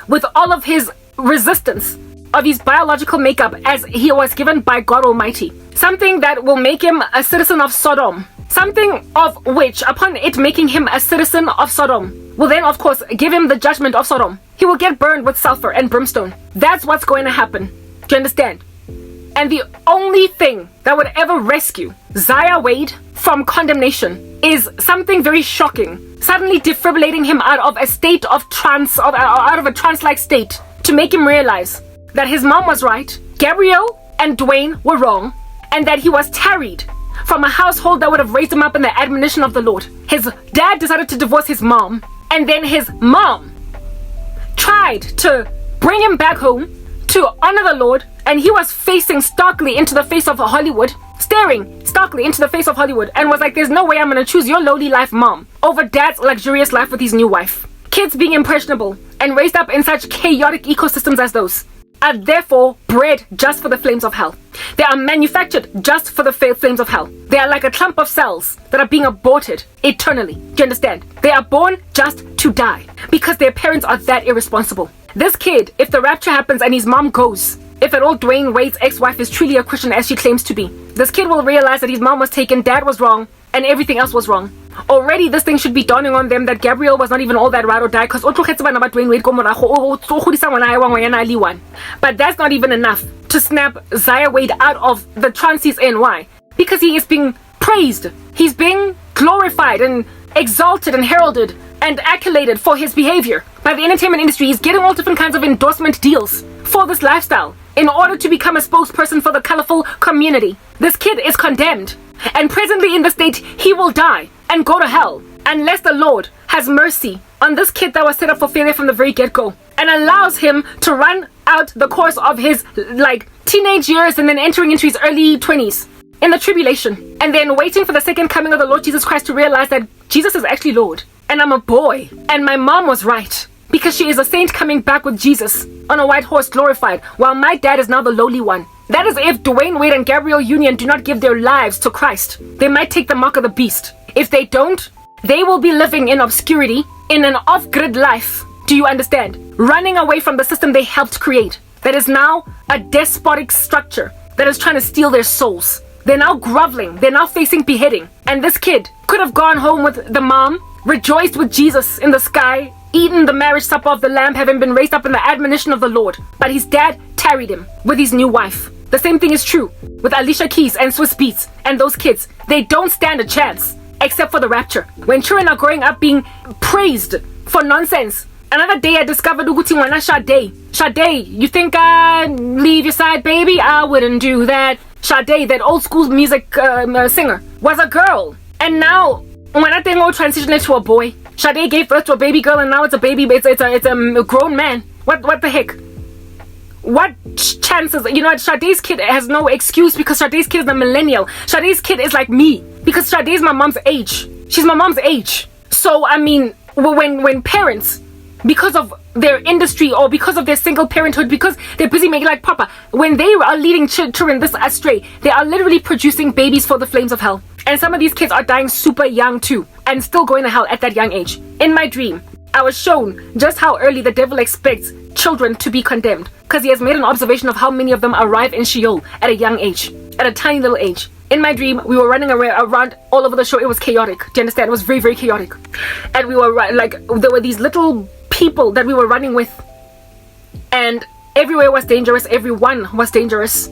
A: With all of his resistance of his biological makeup as he was given by God Almighty. Something that will make him a citizen of Sodom. Something of which, upon it making him a citizen of Sodom, will then of course give him the judgment of Sodom. He will get burned with sulfur and brimstone. That's what's going to happen. Do you understand? And the only thing that would ever rescue Zaya Wade from condemnation is something very shocking. Suddenly defibrillating him out of a state of trance, out of a trance-like state, to make him realize that his mom was right, Gabrielle and Dwayne were wrong, and that he was tarried from a household that would have raised him up in the admonition of the Lord. His dad decided to divorce his mom, and then his mom tried to bring him back home to honor the Lord, and he was facing starkly into the face of Hollywood, staring starkly into the face of Hollywood, and was like, there's no way I'm gonna choose your lowly life mom over dad's luxurious life with his new wife. Kids being impressionable and raised up in such chaotic ecosystems as those are therefore bred just for the flames of hell. They are manufactured just for the flames of hell. They are like a clump of cells that are being aborted eternally. Do you understand? They are born just to die because their parents are that irresponsible. This kid, if the rapture happens and his mom goes, if at all Dwayne Wade's ex-wife is truly a Christian as she claims to be, this kid will realize that his mom was taken, dad was wrong, and everything else was wrong. Already this thing should be dawning on them that Gabriel was not even all that ride or die, because but that's not even enough to snap Zaya Wade out of the trance he's in. Why? Because he is being praised, he's being glorified and exalted and heralded and accoladed for his behavior by the entertainment industry. He's getting all different kinds of endorsement deals for this lifestyle in order to become a spokesperson for the colorful community. This kid is condemned, and presently in the state he will die and go to hell unless the Lord has mercy on this kid that was set up for failure from the very get-go and allows him to run out the course of his teenage years and then entering into his early 20s in the tribulation, and then waiting for the second coming of the Lord Jesus Christ to realize that Jesus is actually Lord and I'm a boy and my mom was right, because she is a saint coming back with Jesus on a white horse glorified, while my dad is now the lowly one. That is if Dwayne Wade and Gabrielle Union do not give their lives to Christ. They might take the mark of the beast. If they don't, they will be living in obscurity, in an off-grid life. Do you understand? Running away from the system they helped create, that is now a despotic structure that is trying to steal their souls. They're now groveling, they're now facing beheading. And this kid could have gone home with the mom, rejoiced with Jesus in the sky, eaten the marriage supper of the Lamb, having been raised up in the admonition of the Lord. But his dad tarried him with his new wife. The same thing is true with Alicia Keys and Swiss Beats and those kids. They don't stand a chance except for the rapture. When children are growing up being praised for nonsense. Another day I discovered Uguti Wana Sade, you think I'd leave your side, baby? I wouldn't do that. Sade, that old school music singer, was a girl. And now, when I think transitioned to a boy, Sade gave birth to a baby girl and now it's a baby, it's a grown man. What the heck? What chances? You know what? Sade's kid has no excuse because Sade's kid is a millennial. Sade's kid is like me because Sade's my mom's age. She's my mom's age. So, I mean, when parents, because of their industry or because of their single parenthood, because they're busy making like Papa, when they are leading children this astray, they are literally producing babies for the flames of hell. And some of these kids are dying super young too and still going to hell at that young age. In my dream, I was shown just how early the devil expects children to be condemned, because he has made an observation of how many of them arrive in Sheol at a young age, at a tiny little age. In my dream, we were running around all over the show. It was chaotic. Do you understand? It was very, very chaotic. And we were there were these little people that we were running with, and everywhere was dangerous. Everyone was dangerous.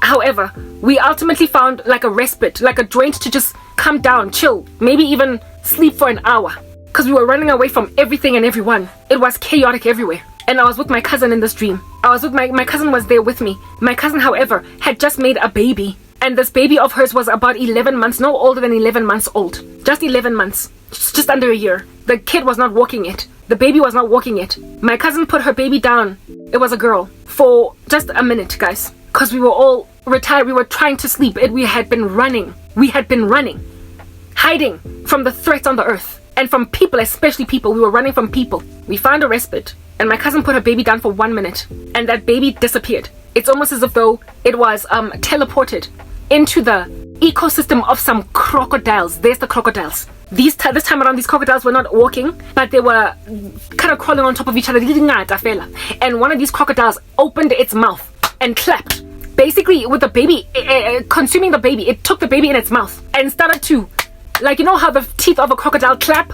A: However, we ultimately found like a respite, like a joint to just come down, chill, maybe even sleep for an hour, because we were running away from everything and everyone. It was chaotic everywhere. And I was with my cousin in this dream. I was with my cousin was there with me. My cousin, however, had just made a baby. And this baby of hers was about 11 months, no older than 11 months old. Just 11 months. Just under a year. The kid was not walking yet. The baby was not walking yet. My cousin put her baby down. It was a girl. For just a minute, guys. Because we were all retired. We were trying to sleep. We had been running. We had been running. Hiding from the threats on the earth. And from people, especially people. We were running from people. We found a respite. And my cousin put her baby down for 1 minute. And that baby disappeared. It's almost as if though it was teleported into the ecosystem of some crocodiles. There's the crocodiles. This time around, these crocodiles were not walking, but they were kind of crawling on top of each other. And one of these crocodiles opened its mouth and clapped. Basically, with the baby, consuming the baby, it took the baby in its mouth and started to, like, you know how the teeth of a crocodile clap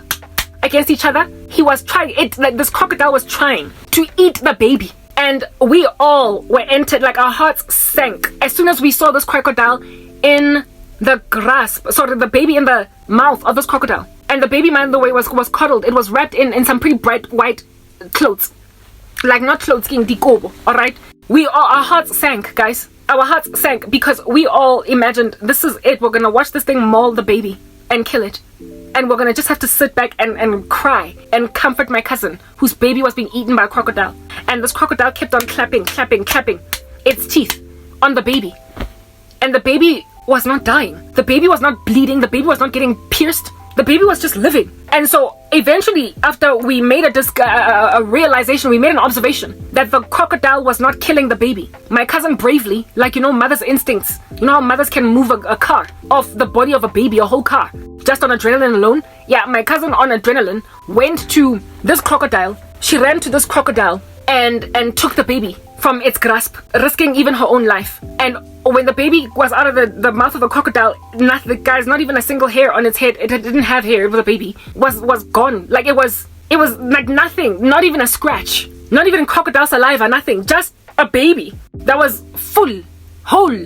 A: against each other? He was trying, this crocodile was trying to eat the baby. And we all were entered, like our hearts sank as soon as we saw this crocodile in the grasp, sort of the baby in the mouth of this crocodile. And the baby, man, the way was coddled. It was wrapped in some pretty bright white clothes. Like not clothes, skin, dikobo, alright? Our hearts sank, guys. Our hearts sank because we all imagined this is it. We're gonna watch this thing maul the baby and kill it. And we're gonna just have to sit back and cry and comfort my cousin whose baby was being eaten by a crocodile. And this crocodile kept on clapping its teeth on the baby. And the baby was not dying. The baby was not bleeding. The baby was not getting pierced. The baby was just living. And so eventually, after we made a realization, we made an observation that the crocodile was not killing the baby. My cousin bravely, like, you know, mother's instincts. You know how mothers can move a car off the body of a baby, a whole car, just on adrenaline alone? Yeah, my cousin on adrenaline went to this crocodile. She ran to this crocodile and took the baby from its grasp, risking even her own life. And when the baby was out of the mouth of the crocodile, not even a single hair on its head. It didn't have hair. It was a baby. Was gone. Like it was like nothing. Not even a scratch. Not even crocodile saliva. Nothing. Just a baby that was full, whole.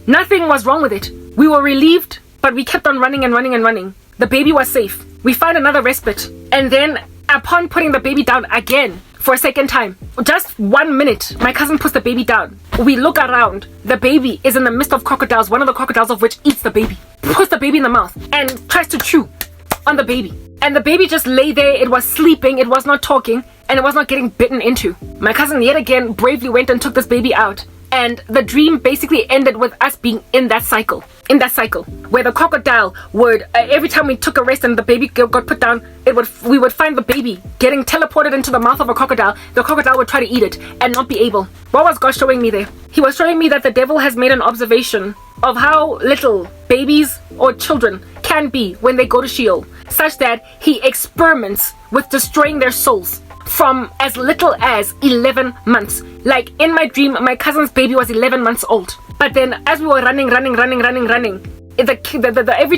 A: Nothing was wrong with it. We were relieved, but we kept on running and running and running. The baby was safe. We found another respite, and then upon putting the baby down again for a second time, just 1 minute, my cousin puts the baby down. We look around. The baby is in the midst of crocodiles, one of the crocodiles of which eats the baby, puts the baby in the mouth and tries to chew on the baby. And the baby just lay there. It was sleeping, it was not talking, and it was not getting bitten into. My cousin yet again bravely went and took this baby out. And the dream basically ended with us being in that cycle where the crocodile would every time we took a rest and the baby got put down, we would find the baby getting teleported into the mouth of a crocodile. The crocodile would try to eat it and not be able. What was God showing me there? He was showing me that the devil has made an observation of how little babies or children can be when they go to Sheol, such that he experiments with destroying their souls from as little as 11 months. Like in my dream, my cousin's baby was 11 months old. But then as we were running, every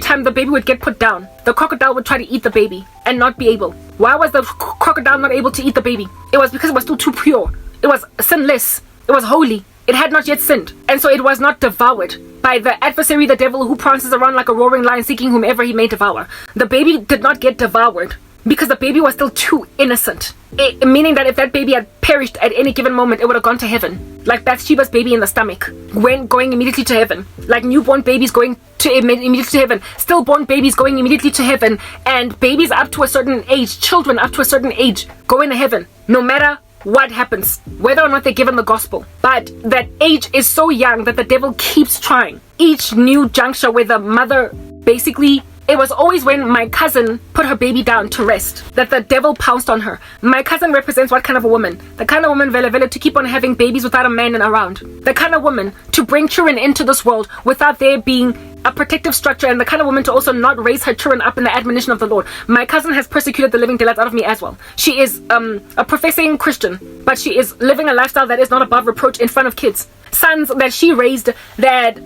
A: time the baby would get put down, the crocodile would try to eat the baby and not be able. Why was the crocodile not able to eat the baby? It was because it was still too pure. It was sinless. It was holy. It had not yet sinned. And so it was not devoured by the adversary, the devil, who prances around like a roaring lion seeking whomever he may devour. The baby did not get devoured because the baby was still too innocent. Meaning that if that baby had perished at any given moment, it would have gone to heaven. Like Bathsheba's baby in the stomach, going immediately to heaven. Like newborn babies going to immediately to heaven. Stillborn babies going immediately to heaven. And babies up to a certain age, children up to a certain age, go into heaven. No matter what happens, whether or not they're given the gospel. But that age is so young that the devil keeps trying. Each new juncture where the mother basically... It was always when my cousin put her baby down to rest that the devil pounced on her. My cousin represents what kind of a woman? The kind of woman vele to keep on having babies without a man around. The kind of woman to bring children into this world without there being a protective structure, and the kind of woman to also not raise her children up in the admonition of the Lord. My cousin has persecuted the living daylights out of me as well. She is a professing Christian, but she is living a lifestyle that is not above reproach in front of kids. Sons that she raised that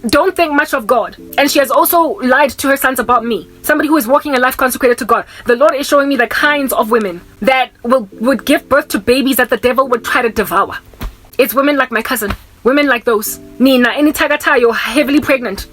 A: don't think much of God. And she has also lied to her sons about me. Somebody who is walking a life consecrated to God. The Lord is showing me the kinds of women that would give birth to babies that the devil would try to devour. It's women like my cousin. Women like those. Nina, any tagatayo, heavily pregnant.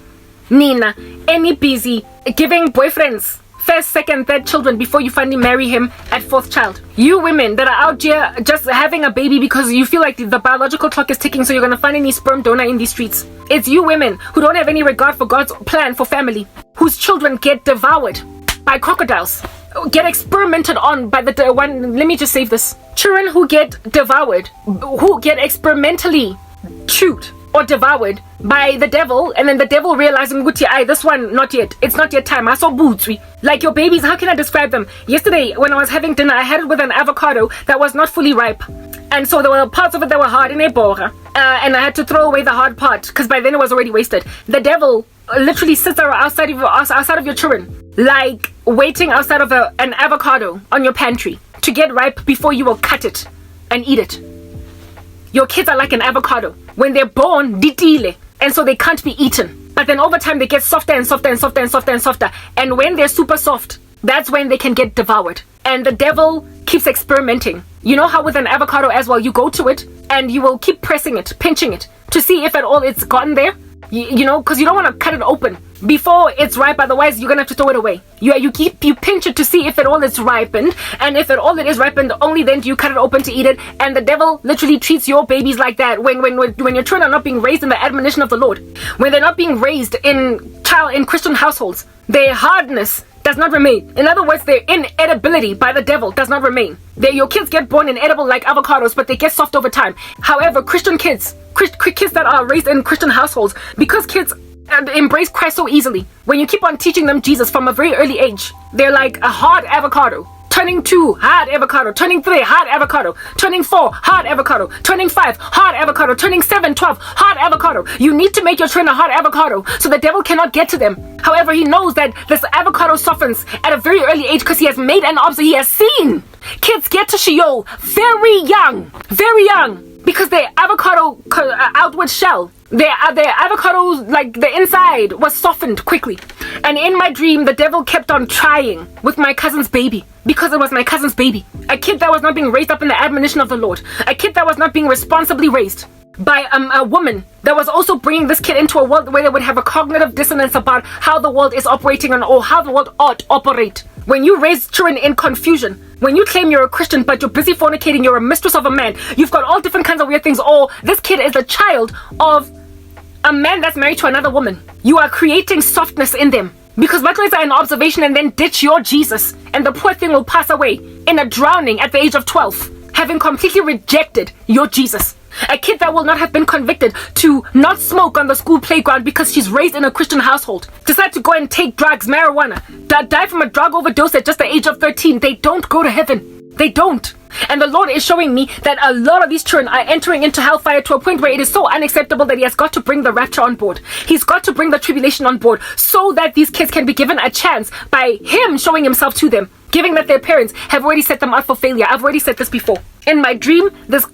A: Nina, any busy, giving boyfriends first, second, third children before you finally marry him at fourth child. You women that are out here just having a baby because you feel like the biological clock is ticking, so you're gonna find any sperm donor in these streets. It's you women who don't have any regard for God's plan for family, whose children get devoured by crocodiles, get experimented on by the one. Let me just save this. Children who get devoured, who get experimentally chewed or devoured by the devil, and then the devil realizing, this one, not yet. It's not yet time. I saw boots. Like your babies, how can I describe them? Yesterday, when I was having dinner, I had it with an avocado that was not fully ripe. And so there were parts of it that were hard in a bora. And I had to throw away the hard part, because by then it was already wasted. The devil literally sits outside of your children, like waiting outside of an avocado on your pantry to get ripe before you will cut it and eat it. Your kids are like an avocado. When they're born, ditile, and so they can't be eaten. But then over time, they get softer and softer and softer and softer and softer. And when they're super soft, that's when they can get devoured. And the devil keeps experimenting. You know how with an avocado as well, you go to it and you will keep pressing it, pinching it to see if at all it's gotten there. You know, because you don't want to cut it open before it's ripe, otherwise you're gonna have to throw it away. You pinch it to see if at all it's ripened, and if at all it is ripened, only then do you cut it open to eat it. And the devil literally treats your babies like that when your children are not being raised in the admonition of the Lord, when they're not being raised in Christian households. Their hardness does not remain. In other words, their inedibility by the devil does not remain. Your kids get born inedible like avocados, but they get soft over time. However, Christian kids that are raised in Christian households, because kids embrace Christ so easily, when you keep on teaching them Jesus from a very early age, they're like a hard avocado. Turning 2, hard avocado. Turning 3, hard avocado. Turning 4, hard avocado. Turning 5, hard avocado. Turning 7, 12, hard avocado. You need to make your children a hard avocado so the devil cannot get to them. However, he knows that this avocado softens at a very early age because he has made an observation. He has seen kids get to Sheol very young. Very young. because their avocado outward shell, their avocado, like the inside, was softened quickly. And in my dream, the devil kept on trying with my cousin's baby, because it was my cousin's baby. A kid that was not being raised up in the admonition of the Lord. A kid that was not being responsibly raised by a woman that was also bringing this kid into a world where they would have a cognitive dissonance about how the world is operating or how the world ought to operate. When you raise children in confusion, when you claim you're a Christian but you're busy fornicating, you're a mistress of a man, you've got all different kinds of weird things. Or this kid is a child of a man that's married to another woman. You are creating softness in them. Because Buckley's are an observation and then ditch your Jesus, and the poor thing will pass away in a drowning at the age of 12, having completely rejected your Jesus. A kid that will not have been convicted to not smoke on the school playground because she's raised in a Christian household, decide to go and take drugs, marijuana, die from a drug overdose at just the age of 13. They don't go to heaven. They don't. And the Lord is showing me that a lot of these children are entering into hellfire to a point where it is so unacceptable that he has got to bring the rapture on board. He's got to bring the tribulation on board so that these kids can be given a chance by him showing himself to them, giving that their parents have already set them up for failure. I've already said this before. In my dream, these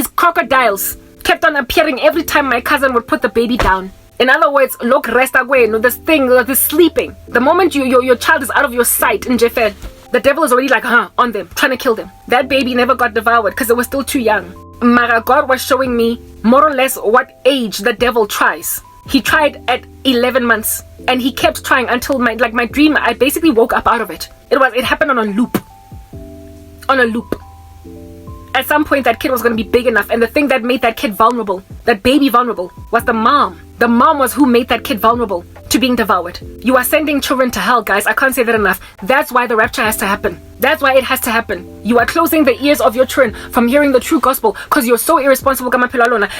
A: crocodiles kept on appearing every time my cousin would put the baby down. In other words, look, rest away, no, this thing, this sleeping. The moment your child is out of your sight in Jefel, the devil is already like, on them, trying to kill them. That baby never got devoured because it was still too young. Mara, God was showing me more or less what age the devil tries. He tried at 11 months and he kept trying until my dream, I basically woke up out of it. It happened on a loop. On a loop. At some point that kid was going to be big enough, and the thing that made that kid vulnerable, that baby vulnerable, was the mom. The mom was who made that kid vulnerable to being devoured. You are sending children to hell, guys. I can't say that enough. That's why the rapture has to happen. That's why it has to happen. You are closing the ears of your children from hearing the true gospel because you're so irresponsible.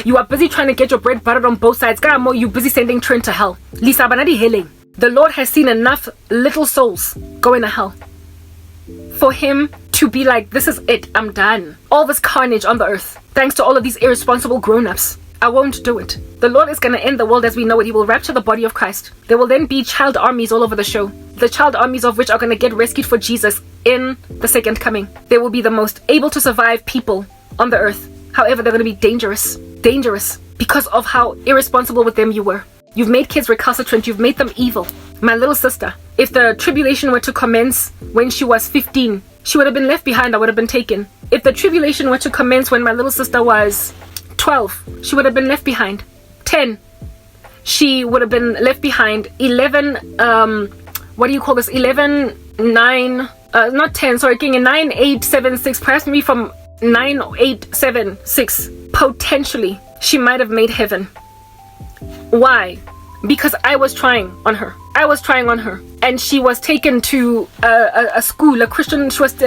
A: You are busy trying to get your bread buttered on both sides. You busy sending children to hell. Lisa Banadi healing. The Lord has seen enough little souls going to hell for him to be like, this is it, I'm done. All this carnage on the earth, thanks to all of these irresponsible grown-ups. I won't do it. The Lord is going to end the world as we know it. He will rapture the body of Christ. There will then be child armies all over the show. The child armies of which are going to get rescued for Jesus in the second coming. They will be the most able to survive people on the earth. However, they're going to be dangerous. Dangerous. Because of how irresponsible with them you were. You've made kids recalcitrant. You've made them evil. My little sister, if the tribulation were to commence when she was 15, she would have been left behind. I would have been taken. If the tribulation were to commence when my little sister was 12, she would have been left behind. 10, she would have been left behind. 11, what do you call this? 11, 9, not 10, sorry, King, 9, 8, 7, 6, perhaps maybe from 9, 8, 7, 6. Potentially, she might have made heaven. Why? Because I was trying on her. I was trying on her. And she was taken to a school, a Christian. She was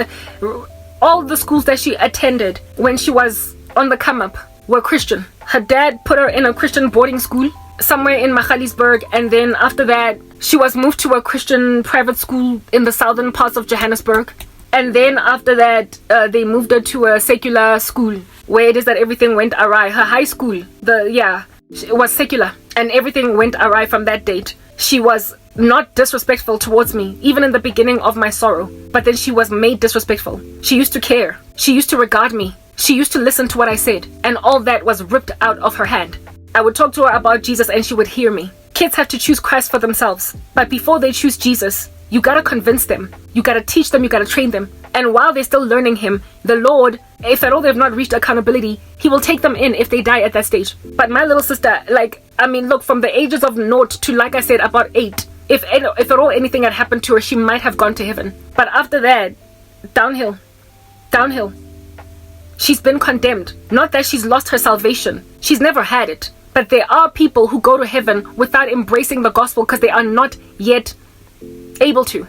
A: all the schools that she attended when she was on the come up were Christian. Her dad put her in a Christian boarding school somewhere in Magaliesburg, and then after that she was moved to a Christian private school in the southern parts of Johannesburg, and then after that they moved her to a secular school where it is that everything went awry. Her high school, it was secular, and everything went awry from that date. She was not disrespectful towards me, even in the beginning of my sorrow, but then she was made disrespectful. She used to care. She used to regard me. She used to listen to what I said, and all that was ripped out of her hand. I would talk to her about Jesus and she would hear me. Kids have to choose Christ for themselves, but before they choose Jesus, you gotta convince them. You gotta teach them, you gotta train them. And while they're still learning him, the Lord, if at all they've not reached accountability, he will take them in if they die at that stage. But my little sister, look, from the ages of 0 to, like I said, about 8, if at all anything had happened to her, she might have gone to heaven. But after that, downhill. She's been condemned. Not that she's lost her salvation. She's never had it. But there are people who go to heaven without embracing the gospel because they are not yet able to.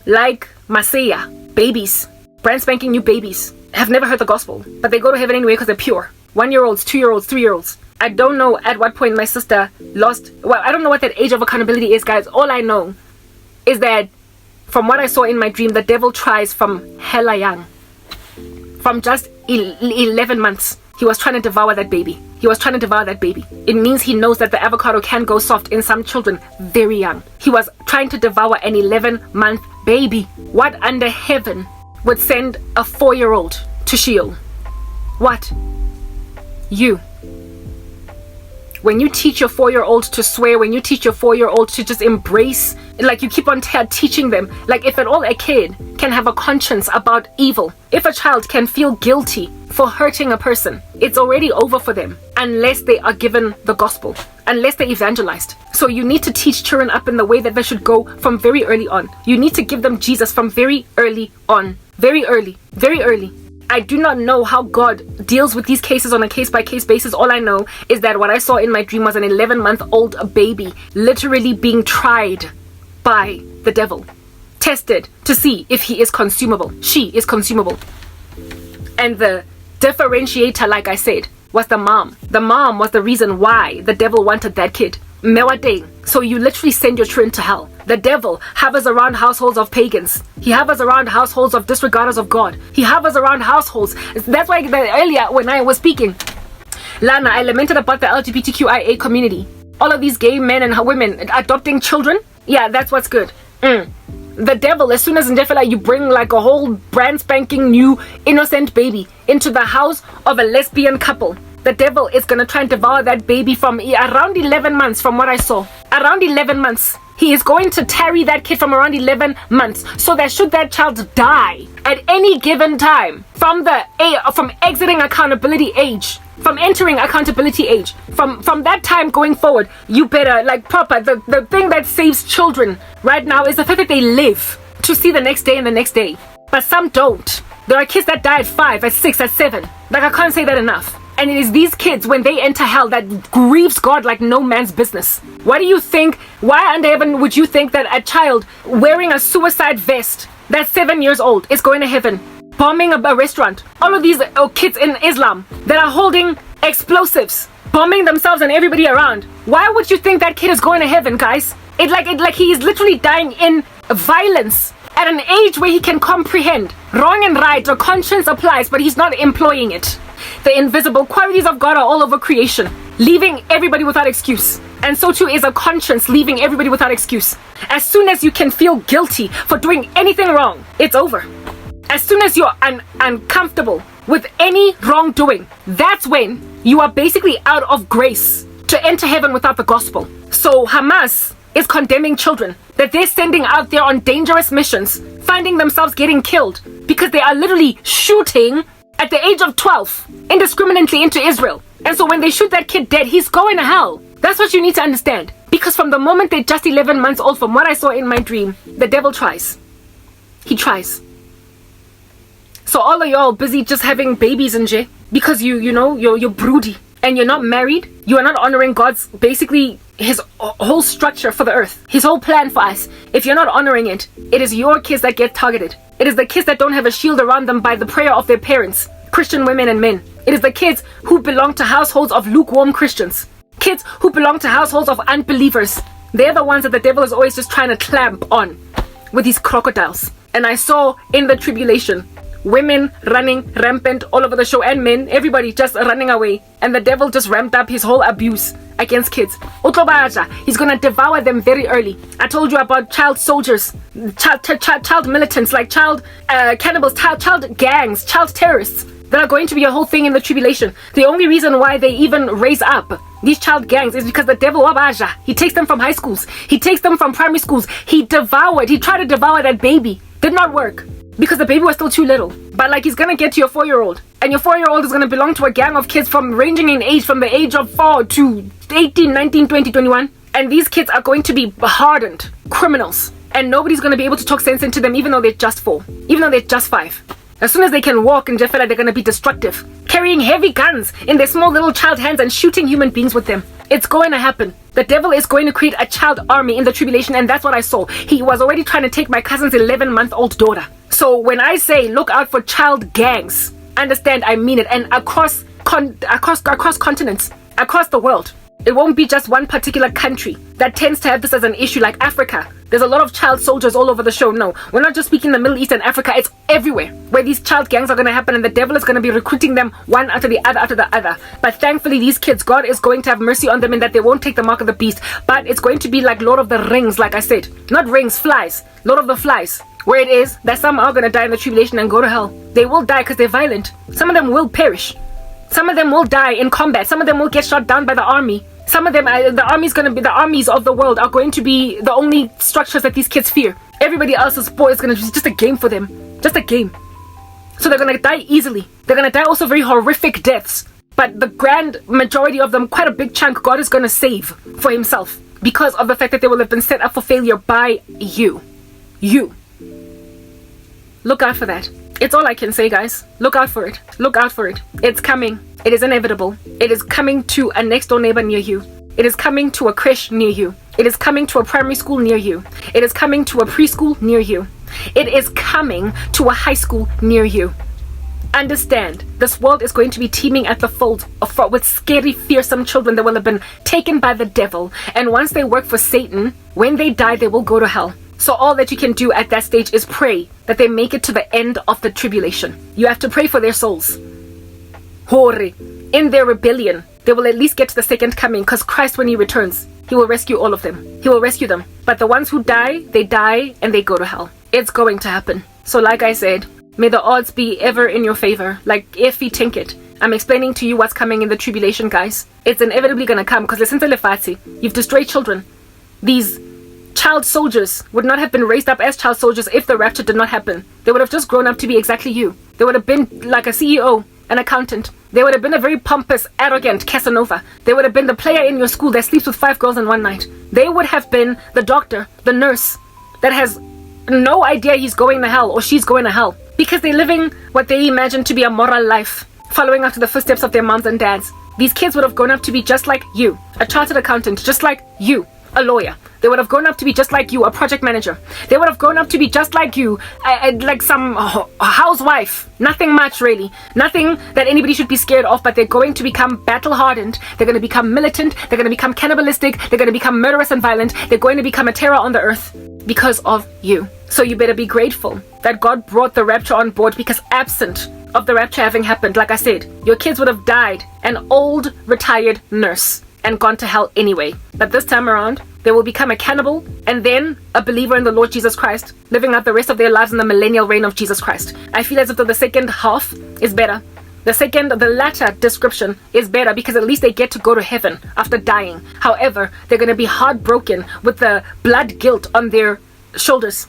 A: Like Messiah, babies, brand spanking new babies, have never heard the gospel, but they go to heaven anyway because they're pure. 1-year-olds, 2-year-olds, 3-year-olds. I don't know at what point my sister lost. Well, I don't know what that age of accountability is, guys. All I know is that from what I saw in my dream, the devil tries from hella young. From just 11 months, he was trying to devour that baby. It means he knows that the avocado can go soft in some children very young. He was trying to devour an 11-month baby. What under heaven would send a 4-year-old to Sheol? What? You. When you teach your 4-year-old to swear, when you teach your 4-year-old to just embrace, like you keep on teaching them, like if at all a kid can have a conscience about evil, if a child can feel guilty for hurting a person, it's already over for them unless they are given the gospel, unless they're evangelized. So you need to teach children up in the way that they should go from very early on. You need to give them Jesus from very early on. Very early. Very early. I do not know how God deals with these cases on a case-by-case basis. All I know is that what I saw in my dream was an 11-month-old baby literally being tried by the devil, tested to see if he is consumable. She is consumable. And the differentiator, like I said, was the mom. The mom was the reason why the devil wanted that kid. So you literally send your children to hell. The devil hovers around households of pagans. He hovers around households of disregarders of God. He hovers around households. That's why earlier when I was speaking, Lana, I lamented about the LGBTQIA community. All of these gay men and women adopting children. Yeah, that's what's good. The devil, as soon as you bring like a whole brand spanking new innocent baby into the house of a lesbian couple, the devil is going to try and devour that baby from around 11 months from what I saw. Around 11 months. He is going to tarry that kid from around 11 months so that should that child die at any given time from exiting accountability age, from entering accountability age, from that time going forward, you better the thing that saves children right now is the fact that they live to see the next day and the next day. But some don't. There are kids that die at 5, at 6, at 7. I can't say that enough. And it is these kids, when they enter hell, that grieves God like no man's business. What do you think? Why under heaven would you think that a child wearing a suicide vest that's 7 years old is going to heaven? Bombing a restaurant. All of these kids in Islam that are holding explosives, bombing themselves and everybody around. Why would you think that kid is going to heaven, guys? It's like he is literally dying in violence at an age where he can comprehend wrong and right, or conscience applies, but he's not employing it. The invisible qualities of God are all over creation, leaving everybody without excuse. And so too is a conscience leaving everybody without excuse. As soon as you can feel guilty for doing anything wrong, it's over. As soon as you're uncomfortable with any wrongdoing, that's when you are basically out of grace to enter heaven without the gospel. So Hamas is condemning children, that they're sending out there on dangerous missions, finding themselves getting killed because they are literally shooting at the age of 12 indiscriminately into Israel. And so when they shoot that kid dead, he's going to hell. That's what you need to understand. Because from the moment they're just 11 months old, from what I saw in my dream, the devil tries. He tries. So all of y'all busy just having babies and shit because you're broody and you're not married. You are not honoring God's, basically his whole structure for the earth, his whole plan for us. If you're not honoring it, it is your kids that get targeted. It is the kids that don't have a shield around them by the prayer of their parents, Christian women and men. It is the kids who belong to households of lukewarm Christians. Kids who belong to households of unbelievers. They're the ones that the devil is always just trying to clamp on with these crocodiles. And I saw in the tribulation, women running rampant all over the show, and men, everybody just running away. And the devil just ramped up his whole abuse against kids. He's gonna devour them very early. I told you about child soldiers, child militants, like child cannibals, child gangs, child terrorists that are going to be a whole thing in the tribulation. The only reason why they even raise up these child gangs is because the devil, he takes them from high schools, he takes them from primary schools. He tried to devour that baby. Did not work because the baby was still too little. But he's gonna get to your 4-year-old, and your 4-year-old is gonna belong to a gang of kids from ranging in age from the age of 4 to 18, 19, 20, 21. And these kids are going to be hardened criminals, and nobody's gonna be able to talk sense into them, even though they're just 4, even though they're just 5. As soon as they can walk and just feel like they're gonna be destructive, carrying heavy guns in their small little child hands and shooting human beings with them. It's going to happen. The devil is going to create a child army in the tribulation, and that's what I saw. He was already trying to take my cousin's 11-month-old daughter. So when I say look out for child gangs, understand I mean it, and across continents, across the world. It won't be just one particular country that tends to have this as an issue, like Africa. There's a lot of child soldiers all over the show. No, we're not just speaking the Middle East and Africa. It's everywhere where these child gangs are going to happen, and the devil is going to be recruiting them one after the other. But thankfully, these kids, God is going to have mercy on them in that they won't take the mark of the beast. But it's going to be like Lord of the Rings, like I said. Not rings, flies. Lord of the Flies. Where it is that some are going to die in the tribulation and go to hell. They will die because they're violent. Some of them will perish. Some of them will die in combat. Some of them will get shot down by the army. Some of them, the armies of the world are going to be the only structures that these kids fear. Everybody else's sport is going to be just a game for them. Just a game. So they're going to die easily. They're going to die also very horrific deaths. But the grand majority of them, quite a big chunk, God is going to save for himself. Because of the fact that they will have been set up for failure by you. You. Look out for that. It's all I can say, guys. Look out for it. Look out for it. It's coming. It is inevitable. It is coming to a next door neighbor near you. It is coming to a creche near you. It is coming to a primary school near you. It is coming to a preschool near you. It is coming to a high school near you. Understand, this world is going to be teeming at the fold with scary, fearsome children that will have been taken by the devil. And once they work for Satan, when they die, they will go to hell. So all that you can do at that stage is pray that they make it to the end of the tribulation. You have to pray for their souls. Hore. In their rebellion, they will at least get to the second coming, because Christ, when he returns, he will rescue all of them. He will rescue them. But the ones who die, they die and they go to hell. It's going to happen. So like I said, may the odds be ever in your favor. Like Effie Tinkett. I'm explaining to you what's coming in the tribulation, guys. It's inevitably going to come, because listen to Lefati. You've destroyed children. These child soldiers would not have been raised up as child soldiers if the rapture did not happen. They would have just grown up to be exactly you. They would have been like a CEO, an accountant. They would have been a very pompous, arrogant Casanova. They would have been the player in your school that sleeps with 5 girls in one night. They would have been the doctor, the nurse, that has no idea he's going to hell or she's going to hell. Because they're living what they imagine to be a moral life, following after the footsteps of their moms and dads. These kids would have grown up to be just like you, a chartered accountant, just like you, a lawyer. They would have grown up to be just like you, a project manager. They would have grown up to be just like you, like some housewife. Nothing much, really. Nothing that anybody should be scared of, but they're going to become battle-hardened. They're going to become militant. They're going to become cannibalistic. They're going to become murderous and violent. They're going to become a terror on the earth because of you. So you better be grateful that God brought the rapture on board, because absent of the rapture having happened, like I said, your kids would have died an old, retired nurse and gone to hell anyway. But this time around, they will become a cannibal and then a believer in the Lord Jesus Christ, living out the rest of their lives in the millennial reign of Jesus Christ. I feel as if the second half is better. The latter description is better, because at least they get to go to heaven after dying. However, they're going to be heartbroken with the blood guilt on their shoulders.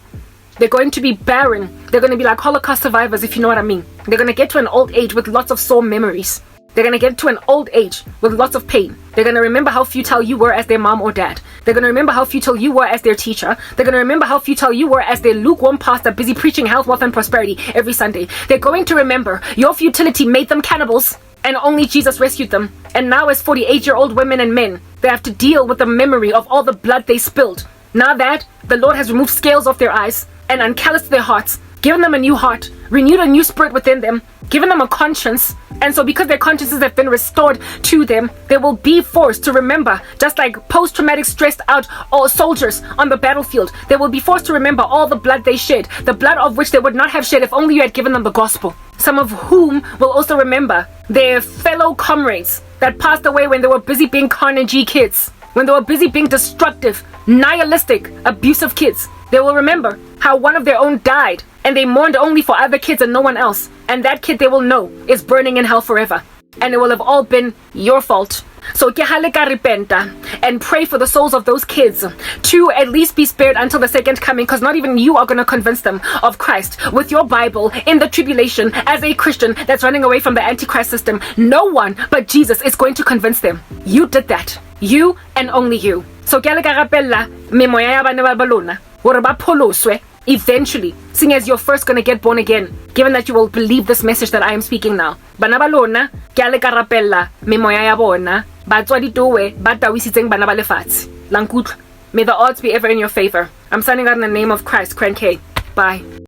A: They're going to be barren. They're going to be like Holocaust survivors, if you know what I mean. They're going to get to an old age with lots of sore memories. They're going to get to an old age with lots of pain. They're going to remember how futile you were as their mom or dad. They're going to remember how futile you were as their teacher. They're going to remember how futile you were as their lukewarm pastor busy preaching health, wealth, and prosperity every Sunday. They're going to remember your futility made them cannibals, and only Jesus rescued them. And now, as 48-year-old women and men, they have to deal with the memory of all the blood they spilled. Now that the Lord has removed scales off their eyes and uncalloused their hearts, given them a new heart, renewed a new spirit within them, given them a conscience. And so because their consciences have been restored to them, they will be forced to remember, just like post-traumatic stressed out or soldiers on the battlefield. They will be forced to remember all the blood they shed, the blood of which they would not have shed if only you had given them the gospel. Some of whom will also remember their fellow comrades that passed away when they were busy being carnage kids, when they were busy being destructive, nihilistic, abusive kids. They will remember how one of their own died, and they mourned only for other kids and no one else. And that kid, they will know, is burning in hell forever. And it will have all been your fault. So repenta and pray for the souls of those kids to at least be spared until the second coming, because not even you are going to convince them of Christ with your Bible in the tribulation as a Christian that's running away from the Antichrist system. No one but Jesus is going to convince them. You did that. You and only you. So eventually, seeing as you're first going to get born again, given that you will believe this message that I am speaking now. Bana ba lona, ke a le ka rapella memoya ya bona, batswadi towe ba tawisitseng bana ba lefatshe. La nkutlwa. May the odds be ever in your favor. I'm signing out in the name of Christ, Crank. Bye.